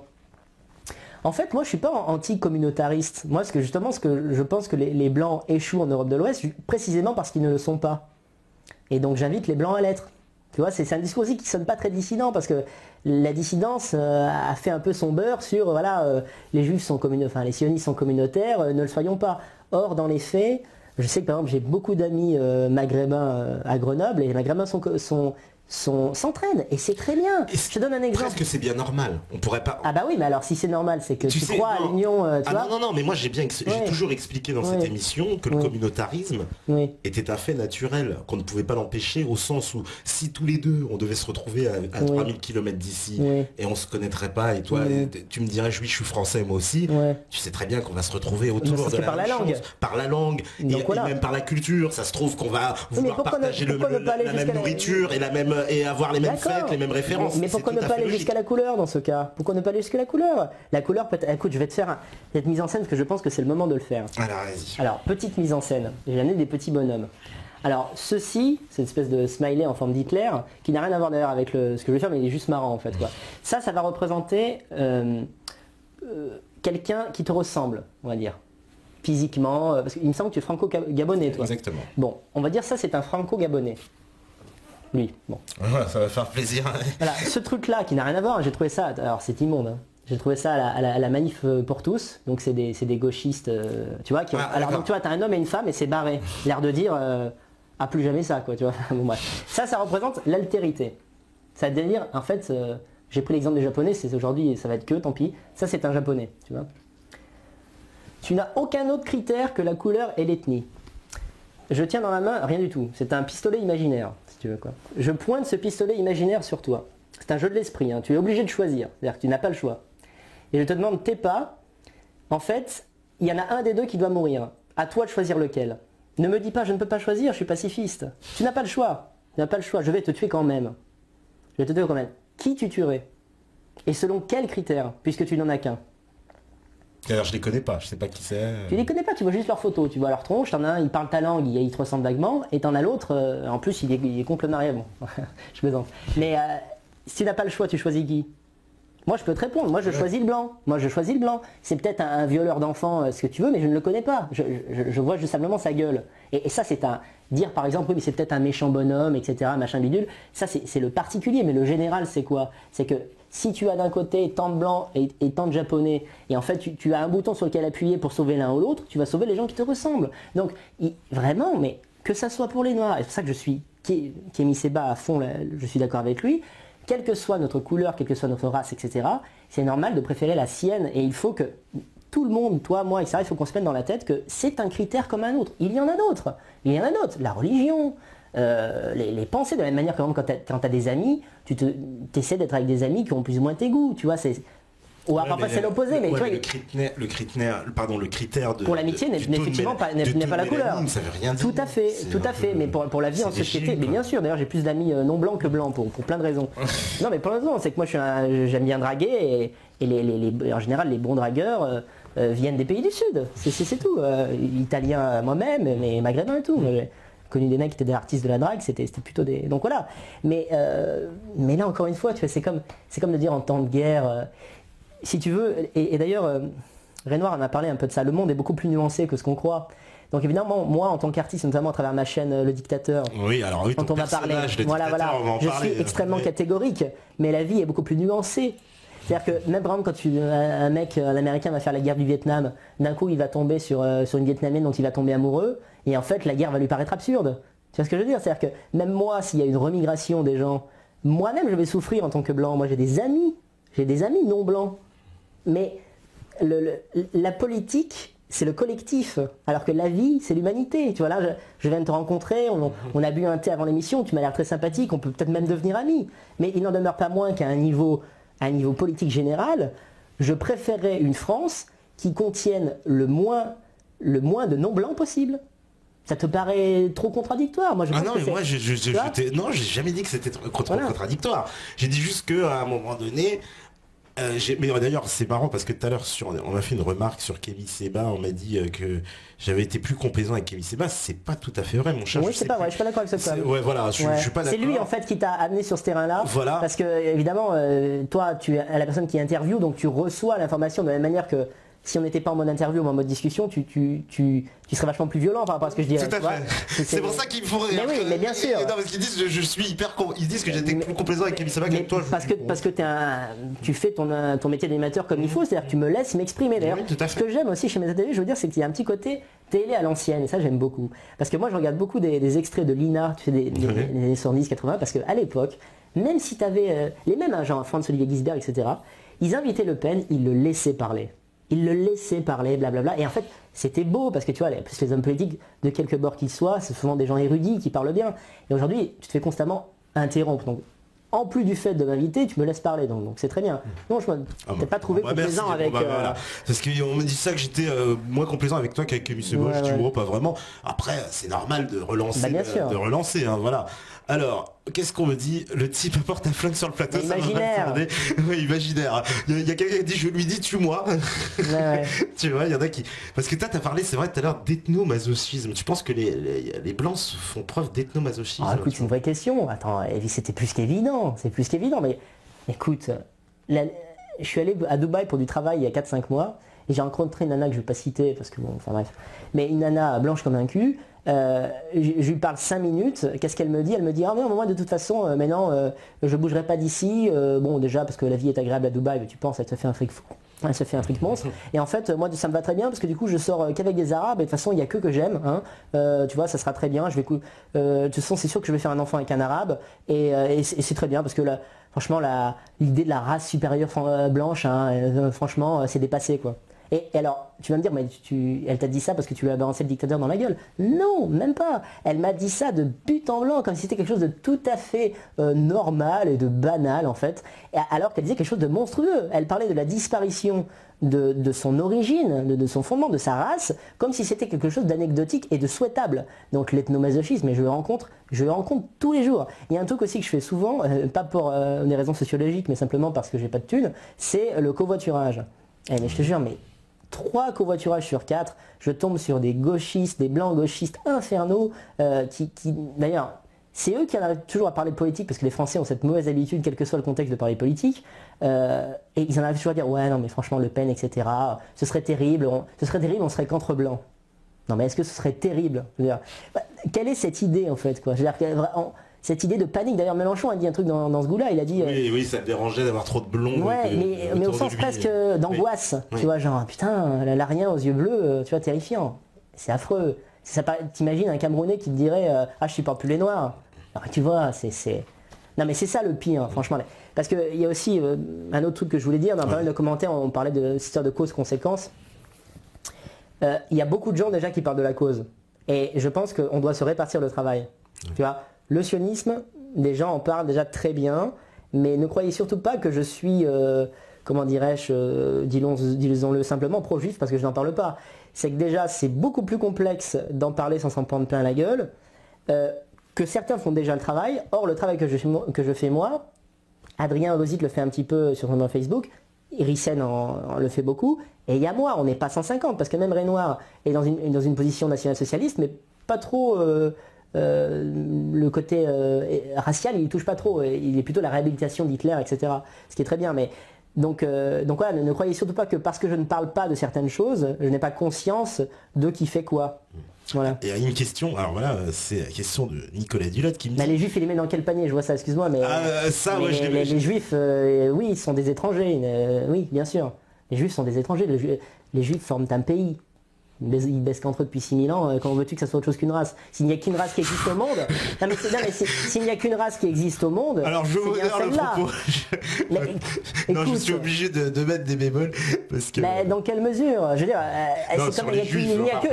En fait, moi, je suis pas anti-communautariste. Moi, ce que je pense que les Blancs échouent en Europe de l'Ouest, précisément parce qu'ils ne le sont pas. Et donc, j'invite les Blancs à l'être. Tu vois, c'est un discours aussi qui sonne pas très dissident, parce que la dissidence a fait un peu son beurre sur, voilà, les Juifs sont communautaires, enfin, les sionistes sont communautaires, ne le soyons pas. Or, dans les faits, je sais que par exemple, j'ai beaucoup d'amis maghrébins à Grenoble, et les maghrébins s'entraînent et c'est très bien. Je te donne un exemple. Presque c'est bien normal. On pourrait pas. Ah bah oui, mais alors si c'est normal, c'est que tu crois à l'union. Non, mais moi j'ai toujours expliqué dans cette émission que le communautarisme était un fait naturel, qu'on ne pouvait pas l'empêcher, au sens où si tous les deux on devait se retrouver à 3000 km d'ici et on se connaîtrait pas, et toi tu me dirais oui je suis français moi aussi, tu sais très bien qu'on va se retrouver autour de par la langue. Par la langue et même par la culture. Ça se trouve qu'on va vouloir partager la même nourriture et avoir les mêmes fêtes, les mêmes références. Mais pourquoi ne pas aller jusqu'à la couleur dans ce cas? Pourquoi ne pas aller jusqu'à la couleur? La couleur peut être... Écoute, je vais te faire cette mise en scène parce que je pense que c'est le moment de le faire. Alors, vas-y. Alors, petite mise en scène. J'ai amené des petits bonhommes. Alors, ceci, c'est une espèce de smiley en forme d'Hitler, qui n'a rien à voir d'ailleurs avec ce que je vais faire, mais il est juste marrant en fait, quoi. Ça va représenter quelqu'un qui te ressemble, on va dire. Physiquement, parce qu'il me semble que tu es franco-gabonais, toi. Exactement. Bon, on va dire ça, c'est un franco-gabonais. Lui, bon. Ouais, ça va faire plaisir. Voilà, ce truc-là qui n'a rien à voir, j'ai trouvé ça, alors c'est immonde, hein. J'ai trouvé ça à la manif pour tous, donc c'est des gauchistes, tu vois, alors donc tu vois, t'as un homme et une femme et c'est barré, l'air de dire, ah plus jamais ça, quoi, tu vois. Bon, bref. Ça représente l'altérité. Ça veut dire, en fait, j'ai pris l'exemple des japonais, c'est aujourd'hui, ça va être que, tant pis, ça c'est un japonais, tu vois. Tu n'as aucun autre critère que la couleur et l'ethnie. Je tiens dans la main rien du tout, c'est un pistolet imaginaire, si tu veux, quoi. Je pointe ce pistolet imaginaire sur toi. C'est un jeu de l'esprit, hein. Tu es obligé de choisir, c'est-à-dire que tu n'as pas le choix. Et je te demande tes pas, en fait, il y en a un des deux qui doit mourir. À toi de choisir lequel. Ne me dis pas je ne peux pas choisir, je suis pacifiste. Tu n'as pas le choix, je vais te tuer quand même. Qui tu tuerais? Et selon quels critères, puisque tu n'en as qu'un? Alors je les connais pas, je sais pas qui c'est. Tu les connais pas, tu vois juste leurs photos, tu vois leur tronche, t'en as un, il parle ta langue, il te ressemble vaguement, et t'en as l'autre, en plus il est complètement arrière, bon, je plaisante. Mais si tu n'as pas le choix, tu choisis qui? Moi je peux te répondre, moi je choisis le blanc. C'est peut-être un violeur d'enfants, ce que tu veux, mais je ne le connais pas. Je vois juste simplement sa gueule. Et ça c'est dire par exemple, oui mais c'est peut-être un méchant bonhomme, etc., machin bidule, ça c'est le particulier, mais le général c'est quoi? C'est que si tu as d'un côté tant de blancs et tant de japonais, et en fait tu as un bouton sur lequel appuyer pour sauver l'un ou l'autre, tu vas sauver les gens qui te ressemblent. Donc vraiment, mais que ça soit pour les noirs, et c'est pour ça que je suis Kémy Séba à fond, là, je suis d'accord avec lui, quelle que soit notre couleur, quelle que soit notre race, etc., c'est normal de préférer la sienne, et il faut que tout le monde, toi, moi, etc., il faut qu'on se mette dans la tête que c'est un critère comme un autre. Il y en a d'autres. Il y en a d'autres. La religion, les pensées, de la même manière que quand tu as des amis, tu essaies d'être avec des amis qui ont plus ou moins tes goûts. Tu vois, c'est... Ou alors après c'est l'opposé, mais tu vois, le critère de... Pour l'amitié n'est effectivement pas la couleur. Ça veut rien dire. Tout à fait. Mais pour la vie en société, mais bien sûr, d'ailleurs j'ai plus d'amis non blancs que blancs pour plein de raisons. Non mais pour l'instant, c'est que moi j'aime bien draguer et en général les bons dragueurs viennent des pays du Sud. C'est tout. Italien moi-même, mais maghrébin et tout. J'ai connu des mecs qui étaient des artistes de la drague, c'était plutôt des... Donc voilà. Mais là encore une fois, tu vois, c'est comme de dire en temps de guerre... Si tu veux, et d'ailleurs, Renoir en a parlé un peu de ça, le monde est beaucoup plus nuancé que ce qu'on croit. Donc évidemment, moi en tant qu'artiste, notamment à travers ma chaîne Le Dictateur, quand on va parler, je suis extrêmement catégorique, mais la vie est beaucoup plus nuancée. C'est-à-dire que même par exemple quand un Américain va faire la guerre du Vietnam, d'un coup il va tomber sur une Vietnamienne dont il va tomber amoureux, et en fait la guerre va lui paraître absurde. Tu vois ce que je veux dire? C'est-à-dire que même moi, s'il y a une remigration des gens, moi-même je vais souffrir en tant que blanc. Moi j'ai des amis non blancs. Mais la politique, c'est le collectif, alors que la vie, c'est l'humanité. Tu vois, là, je viens de te rencontrer, on a bu un thé avant l'émission, tu m'as l'air très sympathique, on peut peut-être même devenir amis. Mais il n'en demeure pas moins qu'à un niveau politique général, je préférerais une France qui contienne le moins de non-blancs possible. Ça te paraît trop contradictoire? Moi, non, j'ai jamais dit que c'était contradictoire. J'ai dit juste qu'à un moment donné... mais d'ailleurs c'est marrant parce que tout à l'heure on m'a fait une remarque sur Kémy Séba, on m'a dit que j'avais été plus complaisant avec Kémy Séba. C'est pas tout à fait vrai, mon cher. Oui, c'est pas vrai, je suis pas d'accord avec ça. Ouais, voilà, je suis pas d'accord. C'est lui en fait qui t'a amené sur ce terrain-là. Voilà. Parce que évidemment, toi tu es la personne qui interview, donc tu reçois l'information de la même manière que si on n'était pas en mode interview ou en mode discussion, tu serais vachement plus violent par rapport à ce que je dirais. Tout à fait. C'est pour ça qu'il me faut rire. Mais oui, mais bien sûr. Non, parce qu'ils disent je suis ils disent que j'étais plus complaisant avec Kémy Séba qu'avec toi. Parce que tu fais ton métier d'animateur comme il faut, c'est-à-dire que tu me laisses m'exprimer. D'ailleurs, ce que j'aime aussi chez mes ateliers, je veux dire, c'est qu'il y a un petit côté télé à l'ancienne, et ça j'aime beaucoup. Parce que moi je regarde beaucoup des extraits de Lina, tu sais, des années 70, 80, parce qu'à l'époque, même si tu avais les mêmes genre Franz-Olivier Gisbert, etc., ils invitaient Le Pen, ils le laissaient parler. Il le laissait parler, blablabla. Et en fait, c'était beau parce que tu vois, les hommes politiques, de quelque bord qu'ils soient, c'est souvent des gens érudits qui parlent bien. Et aujourd'hui, tu te fais constamment interrompre. Donc, en plus du fait de m'inviter, tu me laisses parler. Donc c'est très bien. Non, je t'ai pas trouvé complaisant avec... Voilà. Parce qu'on me dit ça que j'étais moins complaisant avec toi qu'avec Kémy Séba. Je dis, pas vraiment. Après, c'est normal de relancer. De relancer, hein, voilà. Alors, qu'est-ce qu'on me dit? Le type porte un flingue sur le plateau. Imaginaire. Oui, imaginaire. Il y a quelqu'un qui dit, je lui dis, tue-moi. Ouais. Tu vois, il y en a qui... Parce que toi, t'as parlé, c'est vrai, tout à l'heure, d'ethnomasochisme. Tu penses que les blancs font preuve d'ethnomasochisme? Ah, écoute, c'est une vraie question. Attends, c'était plus qu'évident. C'est plus qu'évident. Mais écoute, je suis allé à Dubaï pour du travail il y a 4-5 mois. Et j'ai rencontré une nana que je ne vais pas citer, parce que bon, enfin bref. Mais une nana blanche comme un cul. Je lui parle 5 minutes, qu'est-ce qu'elle me dit? Elle me dit, ah mais moi de toute façon maintenant je bougerai pas d'ici, bon déjà parce que la vie est agréable à Dubaï, mais tu penses elle se fait un fric fou. Elle se fait un fric monstre. Et en fait moi ça me va très bien parce que du coup je sors qu'avec des arabes et de toute façon il n'y a que j'aime, hein. Tu vois, ça sera très bien, de toute façon c'est sûr que je vais faire un enfant avec un arabe et c'est très bien parce que là, franchement l'idée de la race supérieure blanche, hein, franchement c'est dépassé quoi. Et alors, tu vas me dire, mais elle t'a dit ça parce que tu lui as balancé le dictateur dans la gueule? Non, même pas. Elle m'a dit ça de but en blanc, comme si c'était quelque chose de tout à fait normal et de banal en fait, alors qu'elle disait quelque chose de monstrueux. Elle parlait de la disparition de son origine, de son fondement, de sa race, comme si c'était quelque chose d'anecdotique et de souhaitable. Donc l'ethnomasochisme, et je le rencontre tous les jours. Il y a un truc aussi que je fais souvent, pas pour des raisons sociologiques, mais simplement parce que j'ai pas de thunes, c'est le covoiturage. Mais je te jure, mais 3 covoiturages sur 4, je tombe sur des gauchistes, des blancs gauchistes infernaux, qui d'ailleurs, c'est eux qui en arrivent toujours à parler de politique, parce que les Français ont cette mauvaise habitude, quel que soit le contexte, de parler politique, et ils en arrivent toujours à dire, ouais non mais franchement Le Pen, etc., ce serait terrible, on serait qu'entre blancs. Non mais est-ce que ce serait terrible? Je veux dire, quelle est cette idée en fait, quoi? Je veux dire, cette idée de panique, d'ailleurs Mélenchon a dit un truc dans ce goût-là, il a dit... Oui, ça me dérangeait d'avoir trop de blonds. Ouais, mais au sens presque d'angoisse, oui. Tu vois, genre, putain, elle a rien aux yeux bleus, tu vois, terrifiant. C'est affreux. T'imagines un Camerounais qui te dirait, ah, je supporte plus les Noirs. Alors, tu vois, c'est... Non mais c'est ça le pire, franchement. Parce qu'il y a aussi un autre truc que je voulais dire, dans pas mal de commentaires, on parlait de cette histoire de cause-conséquence. il y a beaucoup de gens déjà qui parlent de la cause. Et je pense qu'on doit se répartir le travail. Tu vois, le sionisme, les gens en parlent déjà très bien, mais ne croyez surtout pas que je suis, comment dirais-je, disons-le simplement, pro-juif parce que je n'en parle pas. C'est que déjà, c'est beaucoup plus complexe d'en parler sans s'en prendre plein la gueule, que certains font déjà le travail. Or, le travail que je fais moi, Adrien Rosic le fait un petit peu sur son Facebook, Rissen en le fait beaucoup, et il y a moi, on n'est pas 150, parce que même Renoir est dans une position nationale-socialiste, mais pas trop le côté racial, il touche pas trop, il est plutôt la réhabilitation d'Hitler, etc. Ce qui est très bien, mais donc voilà, ne croyez surtout pas que parce que je ne parle pas de certaines choses, je n'ai pas conscience de qui fait quoi. Voilà. Et une question, alors voilà, c'est la question de Nicolas Dulotte qui me dit... les juifs, il les met dans quel panier? Je vois ça, excuse-moi, mais... les juifs, oui, ils sont des étrangers, oui, bien sûr. Les juifs sont des étrangers, les juifs forment un pays. Ils baissent qu'entre eux depuis 6000 ans, comment veux-tu que ça soit autre chose qu'une race? S'il n'y a qu'une race qui existe au monde, s'il n'y a qu'une race qui existe au monde, alors je modère le propos. Non, je suis obligé de mettre des bémols parce que. Mais dans quelle mesure? Je veux dire,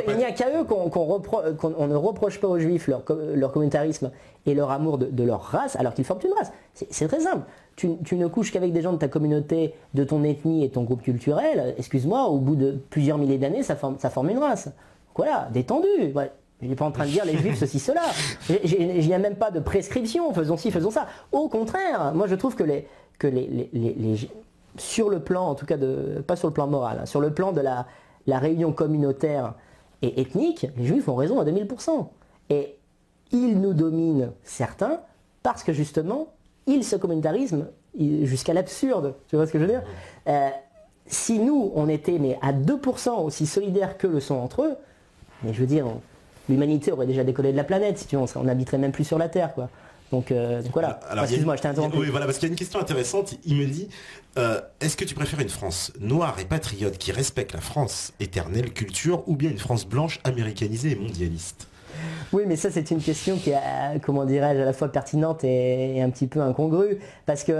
il n'y a qu'à eux qu'on ne reproche pas aux juifs leur communautarisme et leur amour de leur race, alors qu'ils forment une race. C'est très simple. Tu ne couches qu'avec des gens de ta communauté, de ton ethnie et ton groupe culturel, excuse-moi, au bout de plusieurs milliers d'années, ça forme une race. Voilà, détendu. Ouais. Je n'ai pas en train de dire les juifs ceci, cela. Il n'y a même pas de prescription, faisons ci, faisons ça. Au contraire, moi je trouve que sur le plan, en tout cas, pas sur le plan moral, hein, sur le plan de la réunion communautaire et ethnique, les juifs ont raison à 2000%. Et ils nous dominent, certains, parce que justement, ils se communautarisent jusqu'à l'absurde. Tu vois ce que je veux dire? Si nous, on était à 2% aussi solidaires que le sont entre eux, mais je veux dire, l'humanité aurait déjà décollé de la planète, si tu veux, on n'habiterait même plus sur la Terre, quoi. Donc voilà. Alors, excuse-moi, je t'ai interrompu. Oui, voilà, parce qu'il y a une question intéressante. Il me dit, est-ce que tu préfères une France noire et patriote qui respecte la France éternelle culture, ou bien une France blanche, américanisée et mondialiste? Oui, mais ça c'est une question qui est, comment dirais-je, à la fois pertinente et un petit peu incongrue, parce que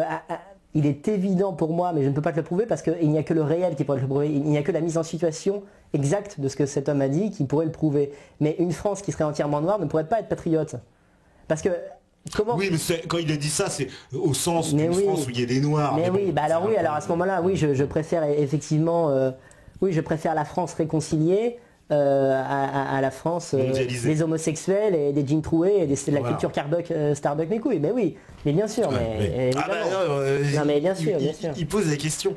il est évident pour moi, mais je ne peux pas te le prouver, parce qu'il n'y a que le réel qui pourrait le prouver, il n'y a que la mise en situation exacte de ce que cet homme a dit qui pourrait le prouver. Mais une France qui serait entièrement noire ne pourrait pas être patriote. Parce que... Comment... Oui, mais quand il a dit ça, c'est au sens d'une France où il y a des noirs. Mais oui, alors à ce moment-là, oui, je préfère effectivement, je préfère la France réconciliée à la France des homosexuels et des jeans troués et de la culture Starbucks mes couilles. Mais oui, mais bien sûr. Mais bien sûr. Il pose la question.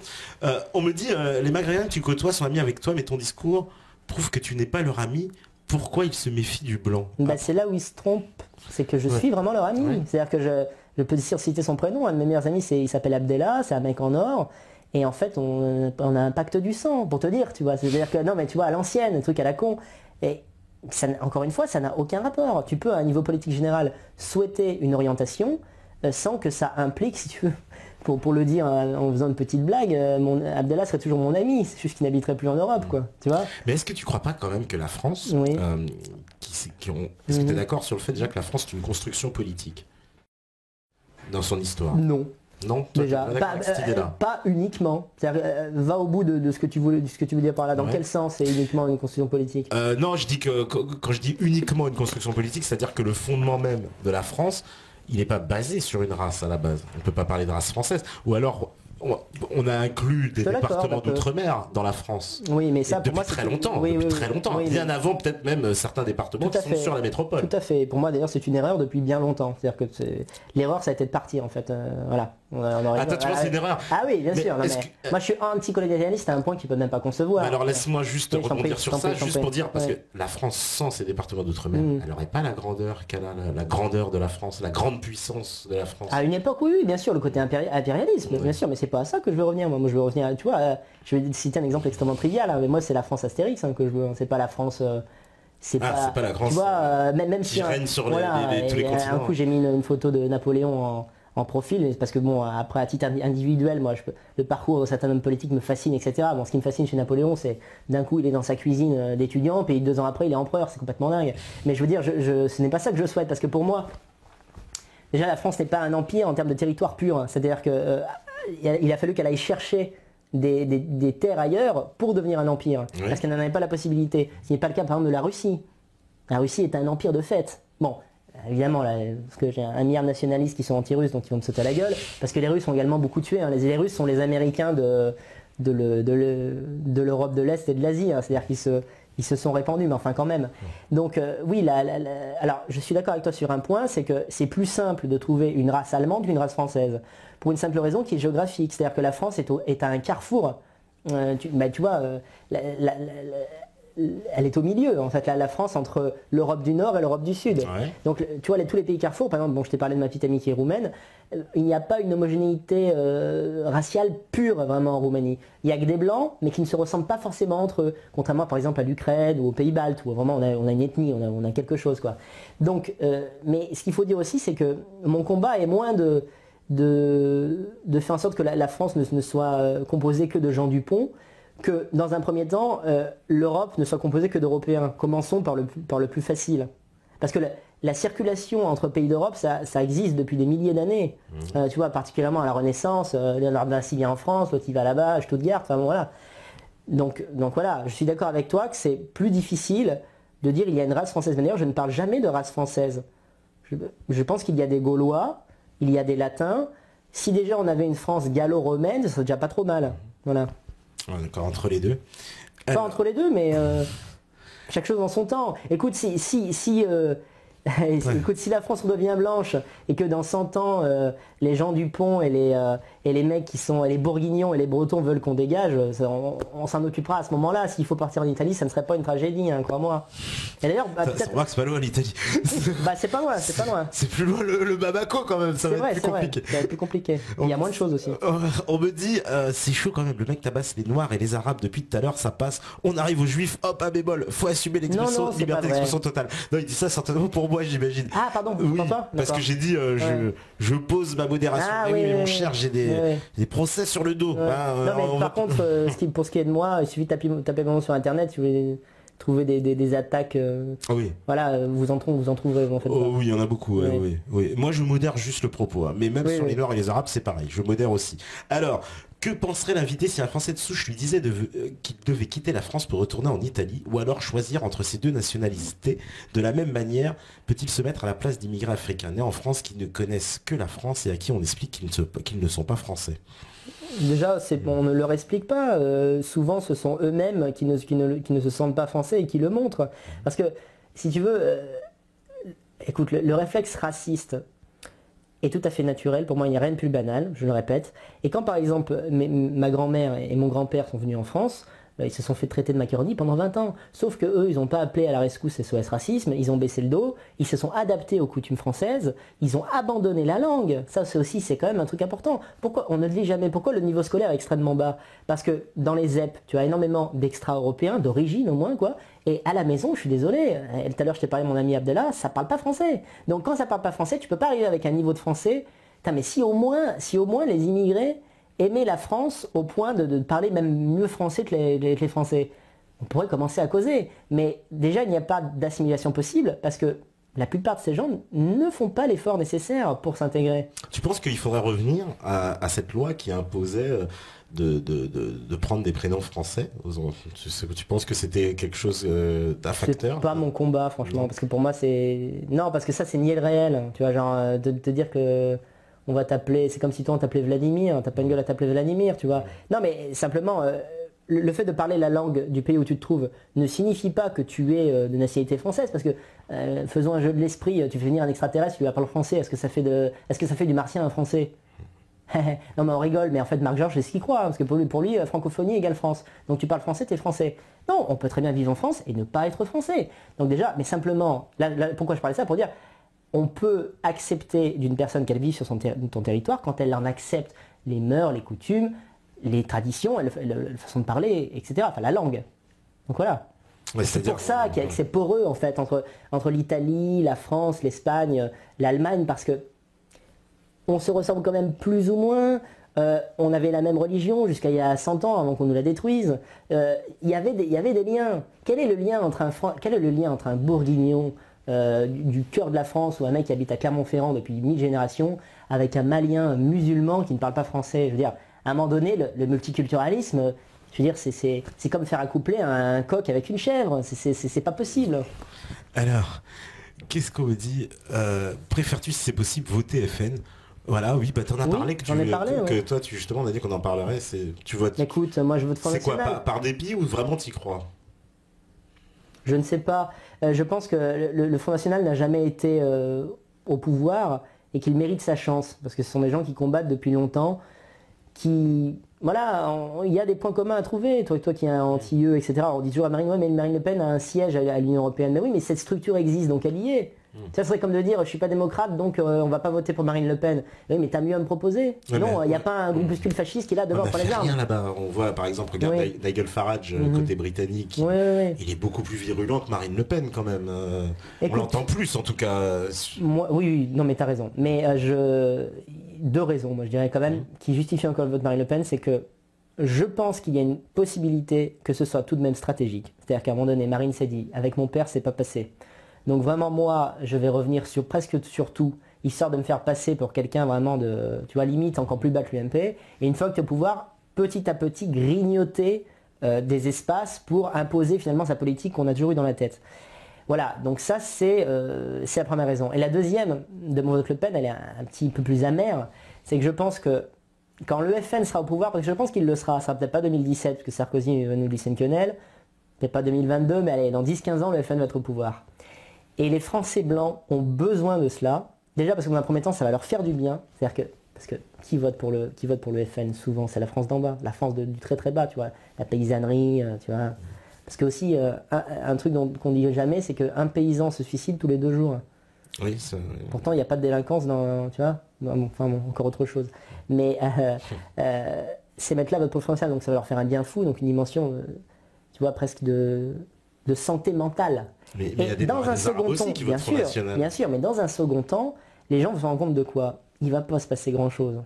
On me dit, les Maghrébins que tu côtoies sont amis avec toi, mais ton discours prouve que tu n'es pas leur ami. Pourquoi ils se méfient du blanc? C'est là où ils se trompent. C'est que je suis vraiment leur ami. Ouais. C'est-à-dire que je peux citer son prénom. Un de mes meilleurs amis, il s'appelle Abdella, c'est un mec en or. Et en fait, on a un pacte du sang, pour te dire, tu vois. C'est-à-dire que, non, mais tu vois, à l'ancienne, un truc à la con. Et ça, encore une fois, ça n'a aucun rapport. Tu peux, à un niveau politique général, souhaiter une orientation sans que ça implique, si tu veux, pour le dire en faisant une petite blague, Abdallah serait toujours mon ami, c'est juste qu'il n'habiterait plus en Europe, quoi. Tu vois. Mais est-ce que tu crois pas quand même que la France, oui. Est-ce que tu es d'accord sur le fait déjà que la France est une construction politique dans son histoire? Non. Non, déjà, pas uniquement. Va au bout de ce que tu veux dire par là. Dans quel sens c'est uniquement une construction politique? Non, je dis que quand je dis uniquement une construction politique, c'est-à-dire que le fondement même de la France, il n'est pas basé sur une race à la base. On ne peut pas parler de race française. Ou alors, on a inclus des départements d'outre-mer dans la France. Oui, mais ça, pour moi, très longtemps. Très longtemps. Bien avant, peut-être même certains départements qui sont sur la métropole. Tout à fait. Pour moi, d'ailleurs, c'est une erreur depuis bien longtemps. C'est-à-dire que l'erreur, ça a été de partir, en fait. Voilà. Attends, tu vois, c'est une erreur. Ah oui, bien sûr. Moi, je suis anti-colonialiste à un point qu'il ne peut même pas concevoir. Alors, laisse-moi juste rebondir sur ça, juste pour dire, parce que la France, sans ses départements d'outre-mer, elle n'aurait pas la grandeur qu'elle a, la grandeur de la France, la grande puissance de la France. À une époque, oui, bien sûr, le côté impérialisme, bien sûr, mais c'est pas à ça que je veux revenir. Moi, je veux revenir, tu vois, je vais citer un exemple extrêmement trivial, mais moi, c'est la France Astérix que je veux, c'est pas la France... c'est pas la grande... Tu vois, même si... Qui règne sur tous les continents. Un coup, j'ai mis une photo de Napoléon en profil, parce que bon, après à titre individuel, moi, le parcours de certains hommes politiques me fascine, etc. Bon, ce qui me fascine chez Napoléon, c'est d'un coup il est dans sa cuisine d'étudiant, puis 2 ans après il est empereur, c'est complètement dingue. Mais je veux dire, ce n'est pas ça que je souhaite, parce que pour moi, déjà la France n'est pas un empire en termes de territoire pur, c'est-à-dire que il a fallu qu'elle aille chercher des terres ailleurs pour devenir un empire, parce qu'elle n'en avait pas la possibilité. Ce n'est pas le cas par exemple de la Russie. La Russie est un empire de fait. Bon, évidemment, là, parce que j'ai 1 milliard de nationalistes qui sont anti-russes, donc ils vont me sauter à la gueule, parce que les Russes ont également beaucoup tué. Hein. Les Russes sont les Américains de l'Europe de l'Est et de l'Asie, hein. C'est-à-dire qu'ils se sont répandus, mais enfin quand même. Donc oui, alors je suis d'accord avec toi sur un point, c'est que c'est plus simple de trouver une race allemande qu'une race française, pour une simple raison qui est géographique. C'est-à-dire que la France est à un carrefour. Tu vois, elle est au milieu, en fait, la France, entre l'Europe du Nord et l'Europe du Sud. Ouais. Donc, tu vois, tous les pays carrefour, par exemple, je t'ai parlé de ma petite amie qui est roumaine, il n'y a pas une homogénéité raciale pure, vraiment, en Roumanie. Il n'y a que des blancs, mais qui ne se ressemblent pas forcément entre eux, contrairement, par exemple, à l'Ukraine ou aux Pays-Baltes, où vraiment, on a une ethnie, on a quelque chose, quoi. Donc, mais ce qu'il faut dire aussi, c'est que mon combat est moins de faire en sorte que la France ne soit composée que de gens du pont, que dans un premier temps, l'Europe ne soit composée que d'Européens. Commençons par le plus facile. Parce que la circulation entre pays d'Europe, ça existe depuis des milliers d'années. Tu vois, particulièrement à la Renaissance, Léonard de Vinci vient en France, l'autre il va là-bas, à Stuttgart, enfin bon, voilà. Donc voilà, je suis d'accord avec toi que c'est plus difficile de dire il y a une race française. D'ailleurs, je ne parle jamais de race française. Je pense qu'il y a des Gaulois, il y a des Latins. Si déjà on avait une France gallo-romaine, ça serait déjà pas trop mal. Voilà. D'accord, entre les deux. Pas entre les deux, mais chaque chose en son temps. Écoute, écoute, si la France redevient blanche et que dans 100 ans, les gens du pont et les mecs qui sont les bourguignons et les bretons veulent qu'on dégage, on s'en occupera à ce moment-là. S'il faut partir en Italie, ça ne serait pas une tragédie, hein, crois-moi. Et d'ailleurs, c'est pas loin l'Italie. C'est pas loin, c'est pas loin. C'est plus loin le Bamako quand même, ça va être plus compliqué. Ça va être plus compliqué. Il y a moins de choses aussi. On me dit, c'est chaud quand même, le mec tabasse les Noirs et les Arabes depuis tout à l'heure, ça passe. On arrive aux Juifs, hop, à bémol, faut assumer l'expression, liberté d'expression totale. Non, il dit ça certainement pour moi, j'imagine. Ah pardon, oui, parce que j'ai dit je pose ma modération. Mais mon cher, j'ai des procès sur le dos. Non mais par contre, pour ce qui est de moi, il suffit de taper mon nom sur internet si vous voulez trouver des attaques. Oui. Voilà, vous en trouverez en fait. Oui, il y en a beaucoup. Oui. Moi je modère juste le propos, hein. Mais même sur les Noirs et les Arabes, c'est pareil. Je modère aussi. Alors, que penserait l'invité si un Français de souche lui disait qu'il devait quitter la France pour retourner en Italie, ou alors choisir entre ces deux nationalités? De la même manière, peut-il se mettre à la place d'immigrés africains nés en France qui ne connaissent que la France et à qui on explique qu'ils ne sont pas français? Déjà, on ne leur explique pas. Souvent, ce sont eux-mêmes qui ne se sentent pas français et qui le montrent. Parce que, si tu veux, écoute, le réflexe raciste est tout à fait naturel. Pour moi, il n'y a rien de plus banal, je le répète. Et quand, par exemple, ma grand-mère et mon grand-père sont venus en France, ils se sont fait traiter de macaroni pendant 20 ans. Sauf que eux, ils n'ont pas appelé à la rescousse SOS Racisme, ils ont baissé le dos, ils se sont adaptés aux coutumes françaises, ils ont abandonné la langue. Ça, c'est quand même un truc important. Pourquoi on ne le dit jamais? Pourquoi le niveau scolaire est extrêmement bas? Parce que dans les ZEP, tu as énormément d'extra-européens, d'origine au moins, quoi. Et à la maison, je suis désolé, tout à l'heure je t'ai parlé de mon ami Abdallah, ça parle pas français. Donc quand ça parle pas français, tu peux pas arriver avec un niveau de français. Putain, mais si au moins les immigrés aimer la France au point de parler même mieux français que les Français, on pourrait commencer à causer. Mais déjà, il n'y a pas d'assimilation possible parce que la plupart de ces gens ne font pas l'effort nécessaire pour s'intégrer. Tu penses qu'il faudrait revenir à cette loi qui imposait de prendre des prénoms français? Tu penses que c'était quelque chose d'un facteur? C'est pas mon combat, franchement, parce que pour moi, non, parce que ça, c'est nier le réel. Tu vois, genre, de te dire que on va t'appeler, c'est comme si toi on t'appelait Vladimir, t'as pas une gueule à t'appeler Vladimir, tu vois. Non mais simplement, le fait de parler la langue du pays où tu te trouves ne signifie pas que tu es de nationalité française, parce que faisons un jeu de l'esprit, tu fais venir un extraterrestre, tu lui parles français, est-ce que ça fait du martien un français? Non mais on rigole, mais en fait Marc Georges c'est ce qu'il croit, parce que pour lui francophonie égale France. Donc tu parles français, t'es français. Non, on peut très bien vivre en France et ne pas être français. Donc déjà, mais simplement, là, pourquoi je parlais de ça? Pour dire, on peut accepter d'une personne qu'elle vive sur ton territoire quand elle en accepte les mœurs, les coutumes, les traditions, la façon de parler, etc. Enfin, la langue. Donc voilà. Ouais, c'est pour ça que c'est poreux en fait entre l'Italie, la France, l'Espagne, l'Allemagne, parce que on se ressemble quand même plus ou moins. On avait la même religion jusqu'à il y a 100 ans avant qu'on nous la détruise. Il y avait des liens. Quel est le lien entre un bourguignon du cœur de la France ou un mec qui habite à Clermont-Ferrand depuis 1000 générations avec un Malien musulman qui ne parle pas français? Je veux dire, À un moment donné, le multiculturalisme, je veux dire, c'est comme faire accoupler un coq avec une chèvre. C'est pas possible. Alors, qu'est-ce qu'on me dit préfères-tu, si c'est possible, voter FN? Voilà, oui, t'en as parlé, que toi, justement, on a dit qu'on en parlerait. Tu votes. Écoute, moi, je vote Front National. C'est quoi, par dépit ou vraiment t'y crois? Je ne sais pas. Je pense que le Front National n'a jamais été au pouvoir et qu'il mérite sa chance. Parce que ce sont des gens qui combattent depuis longtemps, voilà, il y a des points communs à trouver. Toi qui es un anti-eux, etc. On dit toujours à Marine, mais Marine Le Pen a un siège à l'Union Européenne. Mais oui, mais cette structure existe, donc elle y est. Ça serait comme de dire, je suis pas démocrate, donc on va pas voter pour Marine Le Pen. Oui, mais t'as mieux à me proposer. Non, il n'y a pas un groupuscule fasciste qui est là devant pour les armes. Rien là-bas. On voit par exemple, regarde Nigel Farage, côté britannique. Il est beaucoup plus virulent que Marine Le Pen quand même. Écoute, on l'entend plus en tout cas. Oui, non mais t'as raison. Mais deux raisons, moi je dirais quand même, qui justifient encore le vote Marine Le Pen, c'est que je pense qu'il y a une possibilité que ce soit tout de même stratégique. C'est-à-dire qu'à un moment donné, Marine s'est dit, avec mon père, c'est pas passé. Donc vraiment, moi, je vais revenir presque sur tout, histoire de me faire passer pour quelqu'un vraiment de, tu vois, limite encore plus bas que l'UMP. Et une fois que tu vas pouvoir, petit à petit, grignoter des espaces pour imposer finalement sa politique qu'on a toujours eu dans la tête. Voilà, donc ça, c'est la première raison. Et la deuxième de mon vote Le Pen, elle est un petit peu plus amère, c'est que je pense que quand le FN sera au pouvoir, parce que je pense qu'il le sera, ça sera peut-être pas 2017, parce que Sarkozy va nous glisser une quenelle, peut-être pas 2022, mais allez, dans 10-15 ans, le FN va être au pouvoir. Et les Français blancs ont besoin de cela. Déjà parce que dans un premier temps, ça va leur faire du bien. C'est-à-dire que, parce que qui vote pour le FN souvent, c'est la France d'en bas, la France du très très bas, tu vois, la paysannerie, tu vois. Parce que aussi, un truc qu'on ne dit jamais, c'est qu'un paysan se suicide tous les 2 jours. Oui, ça... Pourtant, il n'y a pas de délinquance dans, tu vois, encore autre chose. Mais ces mecs-là votent pour le Front National, donc ça va leur faire un bien fou, donc une dimension, tu vois, presque de santé mentale. Mais il y a des second temps, bien sûr, mais dans un second temps, les gens vont se rendre compte de quoi? Il va pas se passer grand-chose.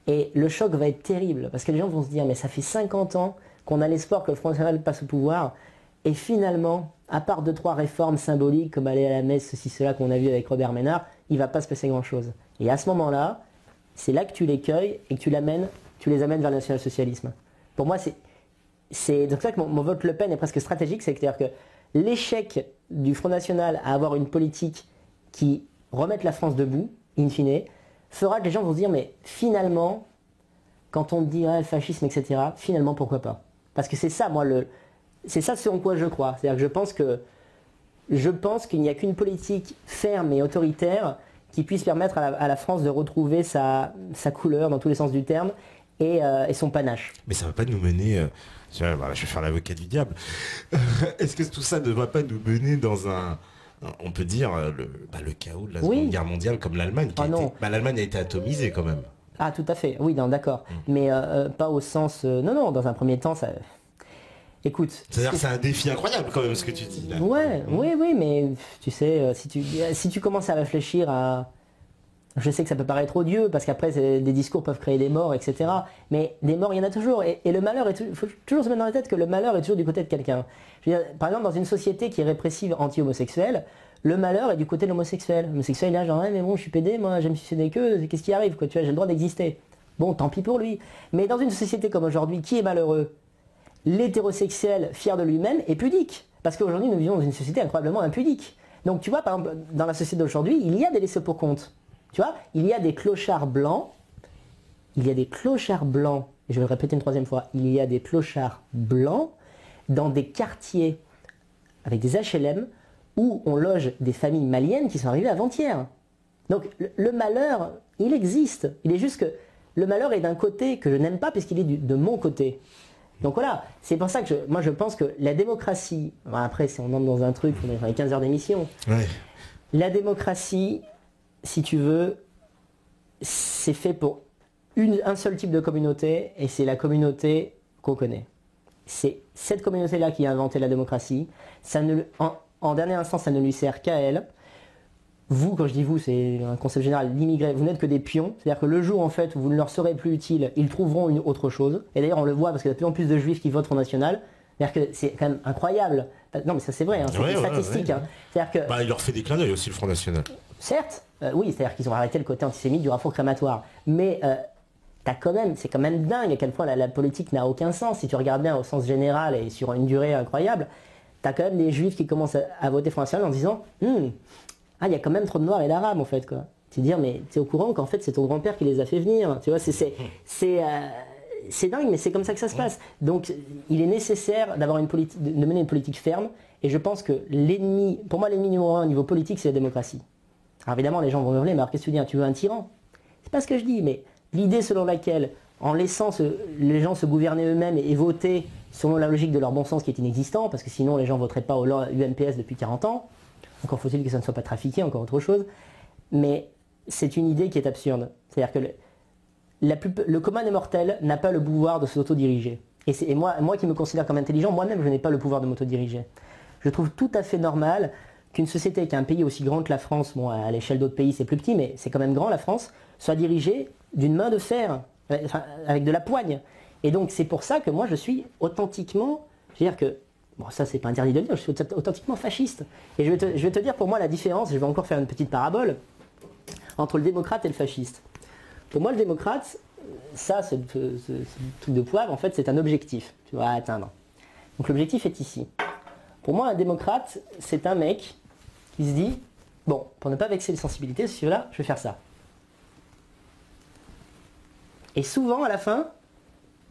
Et le choc va être terrible, parce que les gens vont se dire, mais ça fait 50 ans qu'on a l'espoir que le Front National passe au pouvoir, et finalement, à part 2-3 réformes symboliques, comme aller à la messe, ceci, cela, qu'on a vu avec Robert Ménard, il va pas se passer grand-chose. Et à ce moment-là, c'est là que tu les cueilles et que tu les amènes vers le national-socialisme. Pour moi, c'est donc ça que mon vote Le Pen est presque stratégique, c'est-à-dire que l'échec du Front National à avoir une politique qui remette la France debout, in fine, fera que les gens vont se dire, mais finalement, quand on dit le fascisme, etc., finalement, pourquoi pas? Parce que c'est ça, moi, c'est ça ce en quoi je crois. C'est-à-dire que je pense qu'il n'y a qu'une politique ferme et autoritaire qui puisse permettre à la France de retrouver sa couleur dans tous les sens du terme et son panache. Mais ça ne va pas nous mener... je vais faire l'avocat du diable. Est-ce que tout ça ne va pas nous mener dans on peut dire, le chaos de la Seconde Guerre mondiale comme l'Allemagne l'Allemagne a été atomisée quand même. Ah, tout à fait, oui, d'accord. Mais pas au sens... non, dans un premier temps, ça... Écoute... C'est-à-dire que c'est un défi incroyable quand même ce que tu dis là. Oui, mais tu sais, si tu commences à réfléchir à... Je sais que ça peut paraître odieux, parce qu'après, des discours peuvent créer des morts, etc. Mais des morts, il y en a toujours. Et le malheur, il faut toujours se mettre dans la tête que le malheur est toujours du côté de quelqu'un. Par exemple, dans une société qui est répressive anti-homosexuelle, le malheur est du côté de l'homosexuel. L'homosexuel, il est là, genre, mais bon, je suis pédé, moi, j'aime suicider que, qu'est-ce qui arrive, quoi, tu vois, j'ai le droit d'exister. Bon, tant pis pour lui. Mais dans une société comme aujourd'hui, qui est malheureux? L'hétérosexuel, fier de lui-même, est pudique. Parce qu'aujourd'hui, nous vivons dans une société incroyablement impudique. Donc, tu vois, par exemple, dans la société d'aujourd'hui, il y a des laissés pour compte. Tu vois, il y a des clochards blancs, et je vais le répéter une 3e fois, il y a des clochards blancs dans des quartiers avec des HLM où on loge des familles maliennes qui sont arrivées avant-hier. Donc le malheur, il existe. Il est juste que le malheur est d'un côté que je n'aime pas puisqu'il est de mon côté. Donc voilà, c'est pour ça que moi je pense que la démocratie, après si on entre dans un truc, on est dans les 15 heures d'émission, la démocratie, si tu veux, c'est fait pour un seul type de communauté, et c'est la communauté qu'on connaît. C'est cette communauté-là qui a inventé la démocratie. En dernière instance, ça ne lui sert qu'à elle. Vous, quand je dis vous, c'est un concept général, l'immigré, vous n'êtes que des pions. C'est-à-dire que le jour en fait où vous ne leur serez plus utile, ils trouveront une autre chose. Et d'ailleurs, on le voit parce qu'il y a de plus en plus de juifs qui votent Front National. C'est-à-dire que c'est quand même incroyable. Non, mais ça c'est vrai, hein, c'est des statistiques. Hein. C'est-à-dire que, il leur fait des clins d'œil aussi, le Front National. Certes, oui, c'est-à-dire qu'ils ont arrêté le côté antisémite du rapport crématoire. Mais c'est quand même dingue à quel point la politique n'a aucun sens. Si tu regardes bien au sens général et sur une durée incroyable, tu as quand même des juifs qui commencent à voter Front National en disant il y a quand même trop de noirs et d'arabes en fait, quoi. Tu te dire, mais tu es au courant qu'en fait c'est ton grand-père qui les a fait venir. Tu vois, c'est dingue, mais c'est comme ça que ça se passe. Donc il est nécessaire d'avoir de mener une politique ferme, et je pense que pour moi l'ennemi numéro 1 au niveau politique, c'est la démocratie. Alors évidemment, les gens vont me hurler, mais alors qu'est-ce que tu dis, tu veux un tyran? C'est pas ce que je dis, mais l'idée selon laquelle, en laissant les gens se gouverner eux-mêmes et voter selon la logique de leur bon sens qui est inexistant, parce que sinon les gens ne voteraient pas au UNPS depuis 40 ans, encore faut-il que ça ne soit pas trafiqué, encore autre chose, mais c'est une idée qui est absurde. C'est-à-dire que le commun des mortels n'a pas le pouvoir de s'autodiriger. Et moi qui me considère comme intelligent, moi-même je n'ai pas le pouvoir de m'autodiriger. Je trouve tout à fait normal qu'une société qui a un pays aussi grand que la France, bon à l'échelle d'autres pays c'est plus petit, mais c'est quand même grand la France, soit dirigée d'une main de fer, avec de la poigne. Et donc c'est pour ça que moi je suis authentiquement, je veux dire que, bon ça c'est pas interdit de le dire, je suis authentiquement fasciste. Et je vais te dire pour moi la différence, et je vais encore faire une petite parabole, entre le démocrate et le fasciste. Pour moi le démocrate, ça ce truc de poivre, en fait c'est un objectif, tu vas atteindre. Donc l'objectif est ici. Pour moi un démocrate, c'est un mec qui se dit, bon, pour ne pas vexer les sensibilités, celui-là, je vais faire ça. Et souvent, à la fin,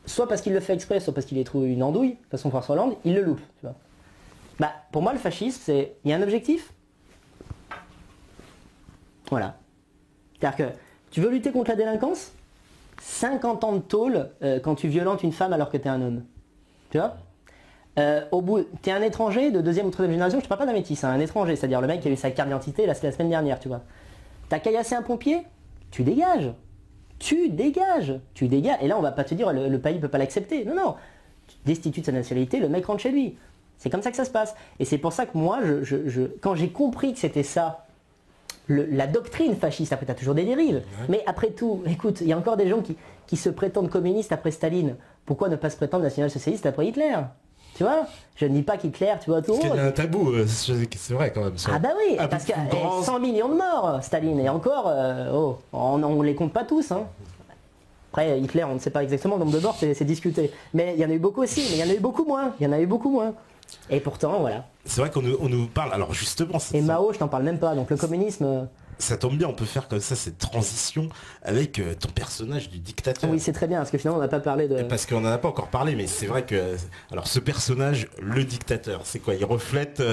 soit parce qu'il le fait exprès, soit parce qu'il ait trouvé une andouille, façon François Hollande, il le loupe. Tu vois. Pour moi, le fascisme, c'est, il y a un objectif. Voilà. C'est-à-dire que tu veux lutter contre la délinquance, 50 ans de tôle quand tu violentes une femme alors que tu es un homme. Tu vois. Au bout, tu es un étranger de deuxième ou troisième génération, je ne parle pas d'un métis, un étranger, c'est-à-dire le mec qui a eu sa carte d'identité la semaine dernière, tu vois. T'as caillassé un pompier, tu dégages. Tu dégages. Et là, on va pas te dire le pays ne peut pas l'accepter. Non, non. Tu destitues de sa nationalité, le mec rentre chez lui. C'est comme ça que ça se passe. Et c'est pour ça que moi, quand j'ai compris que c'était ça, la doctrine fasciste, après tu as toujours des dérives. Ouais. Mais après tout, écoute, il y a encore des gens qui se prétendent communistes après Staline. Pourquoi ne pas se prétendre national-socialiste après Hitler? Tu vois, je ne dis pas qu'Hitler, tu vois, tout. Parce qu'il y a un tabou, c'est vrai quand même. Ça. Ah bah oui, parce qu'il y a 100 millions de morts, Staline, et encore, on les compte pas tous. Hein. Après, Hitler, on ne sait pas exactement le nombre de morts, c'est discuté. Mais il y en a eu beaucoup aussi, mais il y en a eu beaucoup moins. Et pourtant, voilà. C'est vrai qu'on nous parle, alors justement... Et Mao, je t'en parle même pas, donc le communisme... Ça tombe bien, on peut faire comme ça cette transition avec ton personnage du dictateur. Oui, c'est très bien, parce que finalement on n'a pas parlé de... Parce qu'on n'en a pas encore parlé, mais c'est vrai que... Alors ce personnage, le dictateur, c'est quoi? Il reflète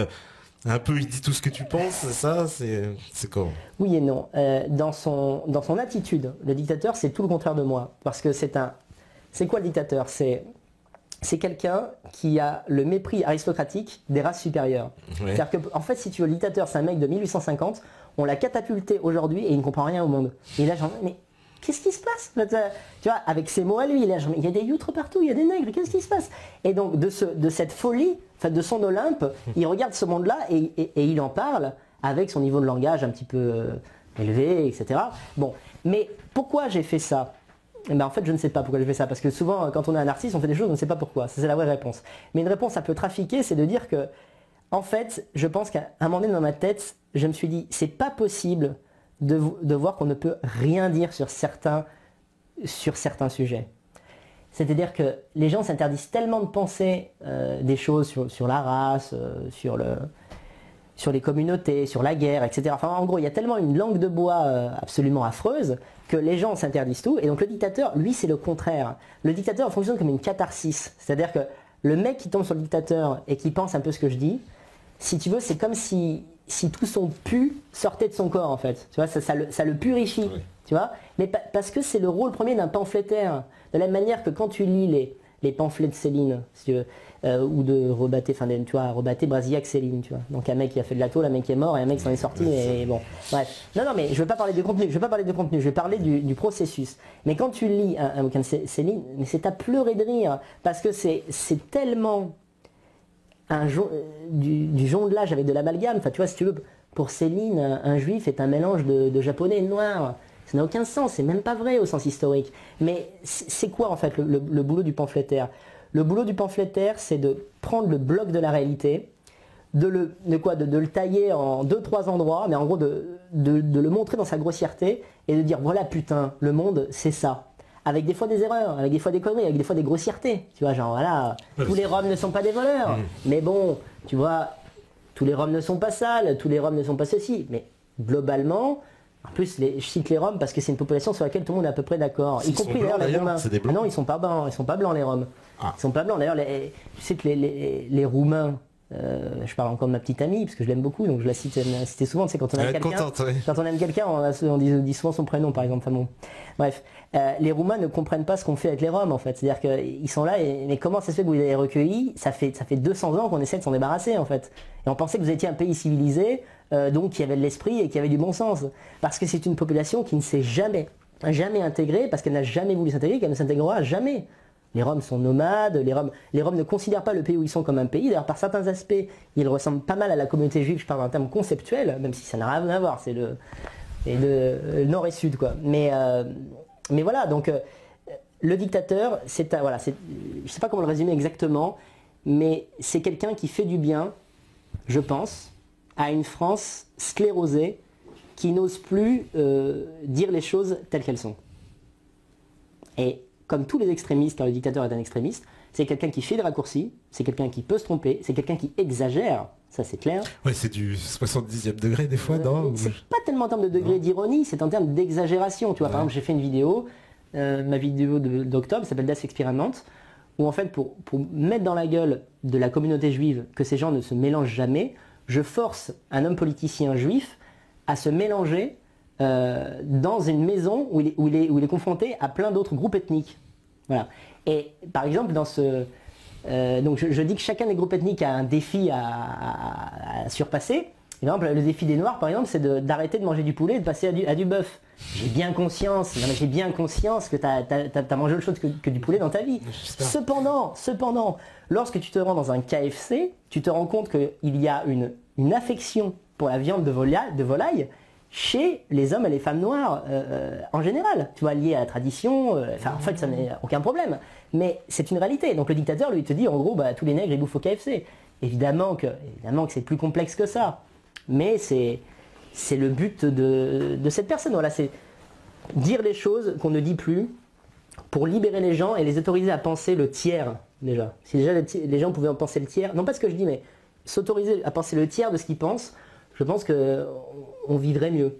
un peu, il dit tout ce que tu penses, ça, c'est comment? Oui et non. Dans son attitude, le dictateur, c'est tout le contraire de moi. Parce que c'est quoi le dictateur? C'est quelqu'un qui a le mépris aristocratique des races supérieures. Ouais. C'est-à-dire que, en fait, si tu veux, le dictateur, c'est un mec de 1850, on l'a catapulté aujourd'hui et il ne comprend rien au monde. Et là, genre, mais qu'est-ce qui se passe? Tu vois, avec ses mots à lui, là, genre, il y a des youtres partout, il y a des nègres, qu'est-ce qui se passe? Et donc, de cette folie, de son Olympe, il regarde ce monde-là et il en parle avec son niveau de langage un petit peu élevé, etc. Bon, mais pourquoi j'ai fait ça? En fait, je ne sais pas pourquoi je fais ça, parce que souvent, quand on est un artiste, on fait des choses, on ne sait pas pourquoi. C'est la vraie réponse. Mais une réponse un peu trafiquée, c'est de dire que, en fait, je pense qu'à un moment donné dans ma tête, je me suis dit, c'est pas possible de voir qu'on ne peut rien dire sur certains sujets. C'est-à-dire que les gens s'interdisent tellement de penser des choses sur la race, sur les communautés, sur la guerre, etc. Enfin, en gros, il y a tellement une langue de bois absolument affreuse que les gens s'interdisent tout. Et donc le dictateur, lui, c'est le contraire. Le dictateur fonctionne comme une catharsis. C'est-à-dire que le mec qui tombe sur le dictateur et qui pense un peu ce que je dis, si tu veux, c'est comme si tout son pu sortait de son corps, en fait. Tu vois, ça le purifie. Oui. Tu vois, mais parce que c'est le rôle premier d'un pamphlétaire. De la même manière que quand tu lis les pamphlets de Céline, si tu veux, ou de Rebatté, tu vois, Rebatté, Brasillac, Céline, tu vois. Donc un mec qui a fait de la tôle, un mec qui est mort et un mec qui s'en est sorti, et bon, bref. Non, mais je ne veux pas parler de contenu, je vais parler du processus. Mais quand tu lis un bouquin de Céline, mais c'est à pleurer de rire, parce que c'est tellement du jonglage avec de l'amalgame. Enfin, tu vois, si tu veux, pour Céline, un juif est un mélange de japonais et de noir. Ça n'a aucun sens, c'est même pas vrai au sens historique. Mais c'est quoi en fait le boulot du pamphlétaire? Le boulot du pamphlétaire, c'est de prendre le bloc de la réalité, de le tailler en 2-3 endroits, mais en gros de le montrer dans sa grossièreté et de dire voilà putain, le monde c'est ça. avec des fois des erreurs, avec des fois des conneries, avec des fois des grossièretés. Tu vois, genre voilà, tous les Roms ne sont pas des voleurs. Mais bon, tu vois, tous les Roms ne sont pas sales, tous les Roms ne sont pas ceci. Mais globalement, en plus, je cite les Roms parce que c'est une population sur laquelle tout le monde est à peu près d'accord. Y compris d'ailleurs les Roumains. Ah non, ils sont pas blancs, ils sont pas blancs les Roms. Ils sont pas blancs. D'ailleurs, tu sais que les Roumains, je parle encore de ma petite amie parce que je l'aime beaucoup, donc je la citais souvent. C'est quand on aime quelqu'un, quand on aime quelqu'un, on dit souvent son prénom, par exemple. Enfin bon. Bref, les Roumains ne comprennent pas ce qu'on fait avec les Roms en fait. C'est-à-dire qu'ils sont là, mais comment ça se fait que vous les avez recueillis ? Ça fait 200 ans qu'on essaie de s'en débarrasser en fait. Et on pensait que vous étiez un pays civilisé, donc qui avait de l'esprit et qui avait du bon sens. Parce que c'est une population qui ne s'est jamais intégrée, parce qu'elle n'a jamais voulu s'intégrer, qu'elle ne s'intégrera jamais. Les Roms sont nomades, les Roms ne considèrent pas le pays où ils sont comme un pays. D'ailleurs, par certains aspects, ils ressemblent pas mal à la communauté juive. Je parle d'un terme conceptuel, même si ça n'a rien à voir. C'est le nord et sud, quoi. Mais voilà, donc le dictateur, je sais pas comment le résumer exactement, mais c'est quelqu'un qui fait du bien, je pense, à une France sclérosée qui n'ose plus dire les choses telles qu'elles sont. Et comme tous les extrémistes, quand le dictateur est un extrémiste, c'est quelqu'un qui fait des raccourcis, c'est quelqu'un qui peut se tromper, c'est quelqu'un qui exagère, ça c'est clair. Ouais, c'est du 70e degré des fois, non ? C'est pas tellement en termes de degré d'ironie, c'est en termes d'exagération. Tu vois, par exemple, j'ai fait une vidéo, ma vidéo d'octobre s'appelle Death Experiment, où en fait, pour mettre dans la gueule de la communauté juive que ces gens ne se mélangent jamais, je force un homme politicien juif à se mélanger dans une maison où il est confronté à plein d'autres groupes ethniques. Voilà. Et par exemple, dans ce... donc je dis que chacun des groupes ethniques a un défi à surpasser. Et par exemple, le défi des Noirs, par exemple, c'est d'arrêter de manger du poulet et de passer à du bœuf. J'ai bien conscience que tu as mangé autre chose que du poulet dans ta vie. Cependant, lorsque tu te rends dans un KFC, tu te rends compte qu'il y a une affection pour la viande de volaille chez les hommes et les femmes noirs en général, tu vois, lié à la tradition, en fait ça n'est aucun problème, mais c'est une réalité. Donc le dictateur lui te dit en gros tous les nègres ils bouffent au KFC. Évidemment que c'est plus complexe que ça, mais c'est le but de cette personne. Voilà, c'est dire les choses qu'on ne dit plus pour libérer les gens et les autoriser à penser le tiers déjà. Si déjà les gens pouvaient en penser le tiers, non pas ce que je dis, mais s'autoriser à penser le tiers de ce qu'ils pensent, je pense qu'on vivrait mieux.